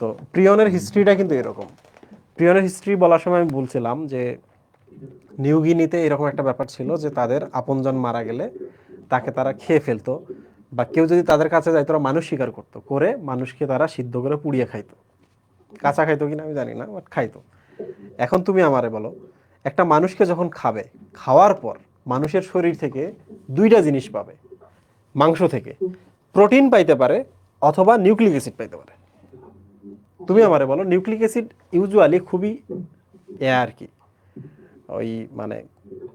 তো প্রিয়নের হিস্ট্রিটা কিন্তু এরকম। প্রিয়নের হিস্ট্রি বলার সময় আমি বলছিলাম যে নিউগিনিতে এরকম একটা ব্যাপার ছিল যে তাদের আপনজন মারা গেলে তাকে তারা খেয়ে ফেলতো, বা কেউ যদি তাদের কাছে যায় তারা মানুষ শিকার করতো, করে মানুষকে তারা সিদ্ধ করে পুড়িয়ে খাইতো। কাঁচা খাইতো কিনা আমি জানি না, বাট খাইতো। এখন তুমি আমারে বলো, একটা মানুষকে যখন খাবে, খাওয়ার পর মানুষের শরীর থেকে দুইটা জিনিস পাবে, মাংস থেকে প্রোটিন পাইতে পারে অথবা নিউক্লিক অ্যাসিড পাইতে পারে। তুমি আমারে বলো, নিউক্লিক অ্যাসিড ইউজুয়ালি খুবই আর কি, ওই মানে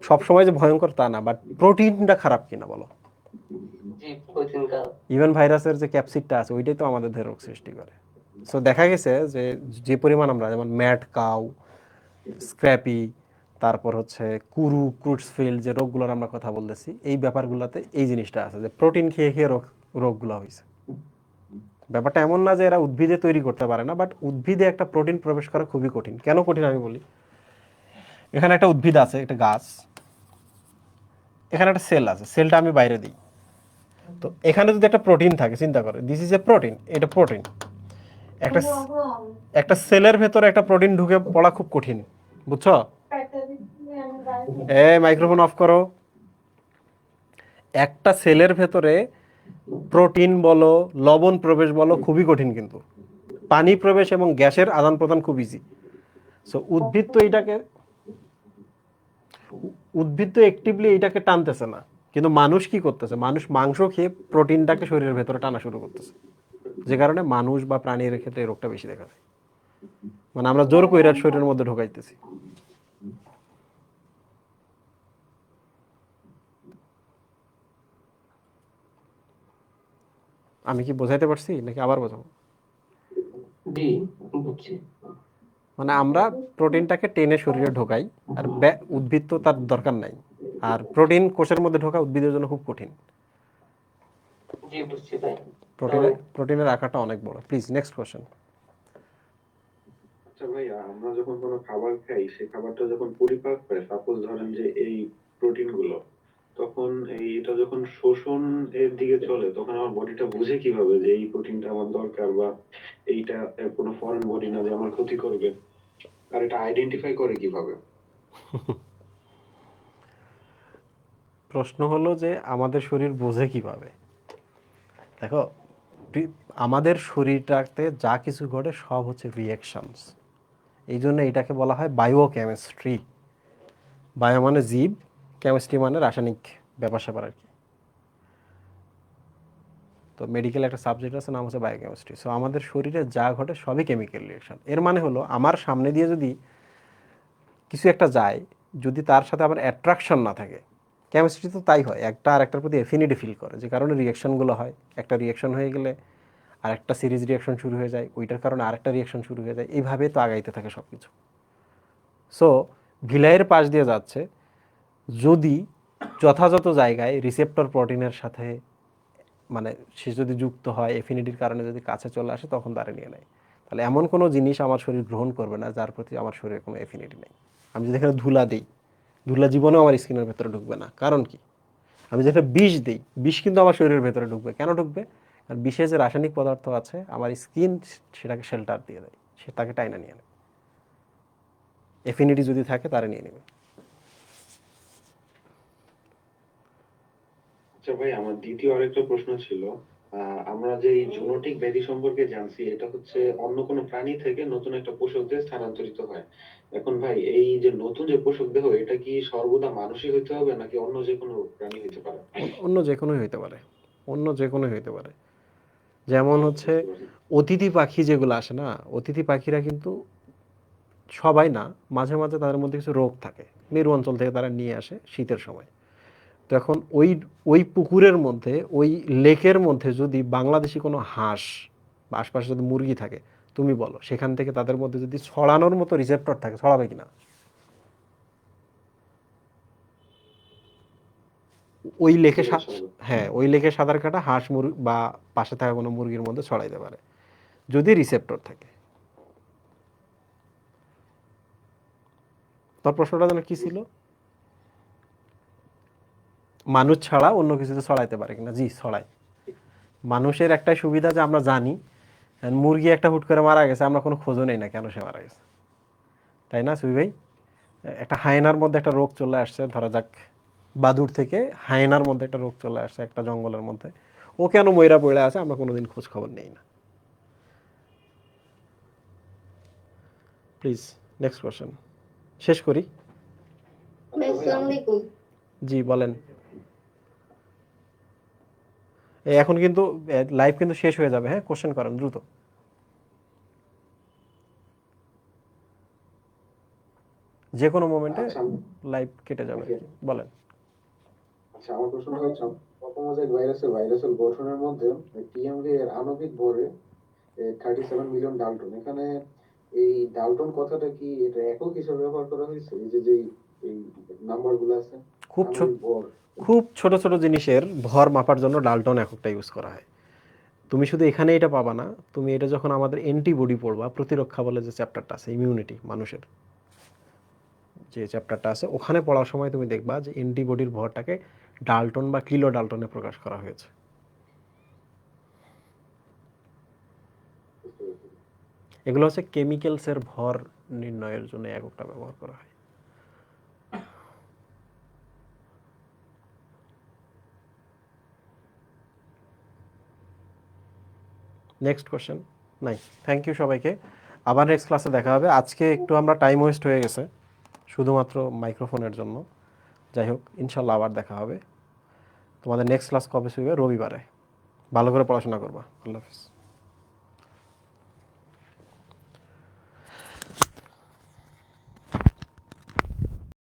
সব সময় যে ভয়ঙ্কর তা না, বাট প্রোটিনটা খারাপ কিনা বলো? জি প্রোটিন খারাপ। ইভেন ভাইরাসের যে ক্যাপসিডটা আছে ওইটাই তো আমাদের দেহে রোগ সৃষ্টি করে। সো দেখা গেছে যে যে পরিমাণ আমরা যেমন ম্যাড কাউ, স্ক্র্যাপি, তারপর হচ্ছে ক্রুটসফিল্ড যে রোগগুলোর আমরা কথা বলতেছি, এই ব্যাপারগুলোতে এই জিনিসটা আছে যে প্রোটিন খেয়ে খেয়ে রোগগুলো হয়েছে। ব্যাপারটা এমন না যে এরা উদ্ভিদে তৈরি করতে পারে না, বাট উদ্ভিদে একটা প্রোটিন প্রবেশ করা খুবই কঠিন। কেন কঠিন আমি বলি, এখানে একটা উদ্ভিদ আছে, একটা গাছ, এখানে একটা সেল আছে, সেলটা আমি বাইরে দিই, তো এখানে যদি একটা প্রোটিন থাকে, চিন্তা করে দিস ইজ এ প্রোটিন, এটা প্রোটিন, একটা একটা সেলের ভেতরে একটা প্রোটিন ঢুকে পড়া খুব কঠিন, বুঝছো? মাইক্রোফোন অফ করো। একটা সেলের ভেতরে প্রোটিন বলো, লবণ প্রবেশ বলো, খুবই কঠিন, কিন্তু পানি প্রবেশ এবং গ্যাসের আদান প্রদান খুব ইজি। সো উদ্ভিদ তো অ্যাক্টিভলি এইটাকে টানতেছে না, কিন্তু মানুষ কি করতেছে, মানুষ মাংস খেয়ে প্রোটিনটাকে শরীরের ভেতরে টানা শুরু করতেছে, যে কারণে মানুষ বা প্রাণীর ক্ষেত্রে এই রোগটা বেশি দেখা যায়। মানে আমরা জোর কইরা শরীরের মধ্যে ঢোকাইতেছি। আমি কি বোঝাইতে পারছি নাকি আবার বোঝাবো? জি বুঝছি। মানে আমরা প্রোটিনটাকে টেনে শরীরে ঢোকাই, আর উদ্ভিদ তো তার দরকার নাই, আর প্রোটিন কোষের মধ্যে ঢোকা উদ্ভিদের জন্য খুব কঠিন। জি বুঝছি ভাই। প্রোটিনের আকারটা অনেক বড়। Please next question. আচ্ছা ভাইয়া, আমরা যখন কোনো খাবার খাই সেই খাবারটা যখন পরিপাক হয়, সাপোজ ধরেন যে এই প্রোটিন গুলো, তখন এটা যখন শোষণ এর দিকে চলে, তখন আমার বডিটা বুঝে কিভাবে যে এই প্রোটিনটা আমার দরকার, বা এইটা কোনো ফরেন বডি না যে আমার ক্ষতি করবে, আর এটা আইডেন্টিফাই করে কিভাবে? প্রশ্ন হলো যে আমাদের শরীর বোঝে কিভাবে। দেখো, আমাদের শরীরটাতে যা কিছু ঘটে সব হচ্ছে রিয়াকশনস। এই জন্য এটাকে বলা হয় বায়োকেমিস্ট্রি। বায়ো মানে জীব, কেমিস্ট্রি মানে রাসায়নিক ব্যাপার স্যাপার আর কি। তো মেডিকেল একটা সাবজেক্ট আছে, নাম হচ্ছে বায়োকেমিস্ট্রি। সো আমাদের শরীরে যা ঘটে সবই কেমিক্যাল রিয়াকশন। এর মানে হলো আমার সামনে দিয়ে যদি কিছু একটা যায়, যদি তার সাথে আবার অ্যাট্রাকশন না থাকে, কেমিস্ট্রি তো তাই হয়, একটা আর একটার প্রতি এফিনিটি ফিল করে, যে কারণে রিয়াকশনগুলো হয়। একটা রিয়াকশন হয়ে গেলে আর একটা সিরিজ রিয়াকশন শুরু হয়ে যায়, ওইটার কারণে আরেকটা রিয়াকশন শুরু হয়ে যায়, এইভাবে তো আগাইতে থাকে সব কিছু। সো ভিলাইয়ের পাশ দিয়ে যাচ্ছে, যদি যথাযথ জায়গায় রিসেপ্টর প্রোটিনের সাথে মানে সে যদি যুক্ত হয়, এফিনিটির কারণে যদি কাছে চলে আসে, তখন তারা নিয়ে নেয়। তাহলে এমন কোনো জিনিস আমার শরীর গ্রহণ করবে না যার প্রতি আমার শরীরে কোনো এফিনিটি নেই। আমি যদি এখানে ধুলা দিই, ধুলা জীবনেও আমার স্কিনের ভেতরে ঢুকবে না। কারণ কি? আমি যেটা বিষ দিই, বিষ কিন্তু আমার শরীরের ভেতরে ঢুকবে। কেন ঢুকবে? কারণ বিষে যে রাসায়নিক পদার্থ আছে, আমার স্কিন সেটাকে শেল্টার দিয়ে দেয়, সে তাকে টাইনা নিয়ে নেয়। এফিনিটি যদি থাকে তারা নিয়ে নেবে। আচ্ছা ভাই, আমার দ্বিতীয় আরেকটা প্রশ্ন ছিল, আমরা যে এই জুনোটিক ব্যাধি সম্পর্কে জানছি, এটা হচ্ছে অন্য কোনো প্রাণী থেকে নতুন একটা পোষক দেহে স্থানান্তরিত হয়। এখন ভাই, এই যে নতুন যে পোষক দেহ, এটা কি সর্বদা মানুষই হইতে হবে নাকি অন্য যে কোনো প্রাণী হইতে পারে? অন্য যে কোনোই হইতে পারে, অন্য যে কোনোই হইতে পারে। যেমন হচ্ছে বুঝতে পারছি। অতিথি পাখি যেগুলো আসে না, অতিথি পাখিরা কিন্তু সবাই না, মাঝে মাঝে তাদের মধ্যে কিছু রোগ থাকে, মেরু অঞ্চল থেকে তারা নিয়ে আসে শীতের সময়। তো এখন ওই পুকুরের মধ্যে, ওই লেকের মধ্যে যদি বাংলাদেশি কোনো হাঁস বা আশপাশে যদি মুরগি থাকে, তুমি বলো সেখান থেকে তাদের মধ্যে যদি ছড়ানোর মতো রিসেপ্টর থাকে, ছড়াবে কিনা? ওই লেকে হ্যাঁ, ওই লেকে সাঁতার কাটা হাঁস মুরগি বা পাশে থাকা কোনো মুরগির মধ্যে ছড়াইতে পারে যদি রিসেপ্টর থাকে। তোর প্রশ্নটা যেন কি ছিল? মানুষ ছাড়া অন্য কিছুতে ছড়াইতে পারে কিনা? জি, ছড়ায়। মানুষের একটাই সুবিধা যে আমরা জানি মুরগি একটা হুট করে মারা গেছে, আমরা কোনো খোঁজও নেই না কেন সে মারা গেছে, তাই না সুবি ভাই? একটা হায়নার মধ্যে একটা রোগ চলে আসছে, ধরা যাক বাদুড় থেকে হায়নার মধ্যে একটা রোগ চলে আসছে একটা জঙ্গলের মধ্যে, ও কেন ময়রা পড়ে আছে আমরা কোনোদিন খোঁজ খবর নেই না। প্লিজ নেক্সট কোশ্চেন শেষ করি। আসসালামু আলাইকুম। জি বলেন। এখন কিন্তু লাইভ কিন্তু শেষ হয়ে যাবে, হ্যাঁ কোশ্চেন করেন দ্রুত। যে কোনো মোমেন্টে আচ্ছা, লাইভ কেটে যাবে। বলেন। আচ্ছা আমার প্রশ্নটা হচ্ছে অপমোজাইক ভাইরাসের গঠনের মধ্যে টিএমভি এর আণবিক ভরে 37 মিলিয়ন ডাল্টন। এখানে এই ডাল্টন কথাটা কি এটা একক হিসেবে ব্যবহার করা হয়েছে? এই যে এই নাম্বারগুলো আছে, খুব আণবিক ভর। খুব ছোট ছোট জিনিসের ভর মাপার জন্য ডাল্টন এককটা ইউজ করা হয়। তুমি শুধু এখানে এটা পাবা না, তুমি এটা যখন আমাদের অ্যান্টিবডি পড়বা, প্রতিরক্ষা বলে যে চ্যাপ্টারটা আছে, ইমিউনিটি মানুষের যে চ্যাপ্টারটা আছে, ওখানে পড়ার সময় তুমি দেখবা যে অ্যান্টিবডির ভরটাকে ডাল্টন বা কিলো ডাল্টনে প্রকাশ করা হয়েছে। এগুলো হচ্ছে কেমিক্যালসের ভর নির্ণয়ের জন্য এককটা ব্যবহার করা হয়। নেক্সট কোশ্চেন নাই। থ্যাংক ইউ সবাইকে, আবার নেক্সট ক্লাসে দেখা হবে। আজকে একটু আমরা টাইম ওয়েস্ট হয়ে গেছে শুধুমাত্র মাইক্রোফোনের জন্য। যাই হোক, ইনশাল্লাহ আবার দেখা হবে। তোমাদের নেক্সট ক্লাস কবে শুরু হবে? রবিবারে। ভালো করে পড়াশোনা করবা। আল্লাহ হাফিজ।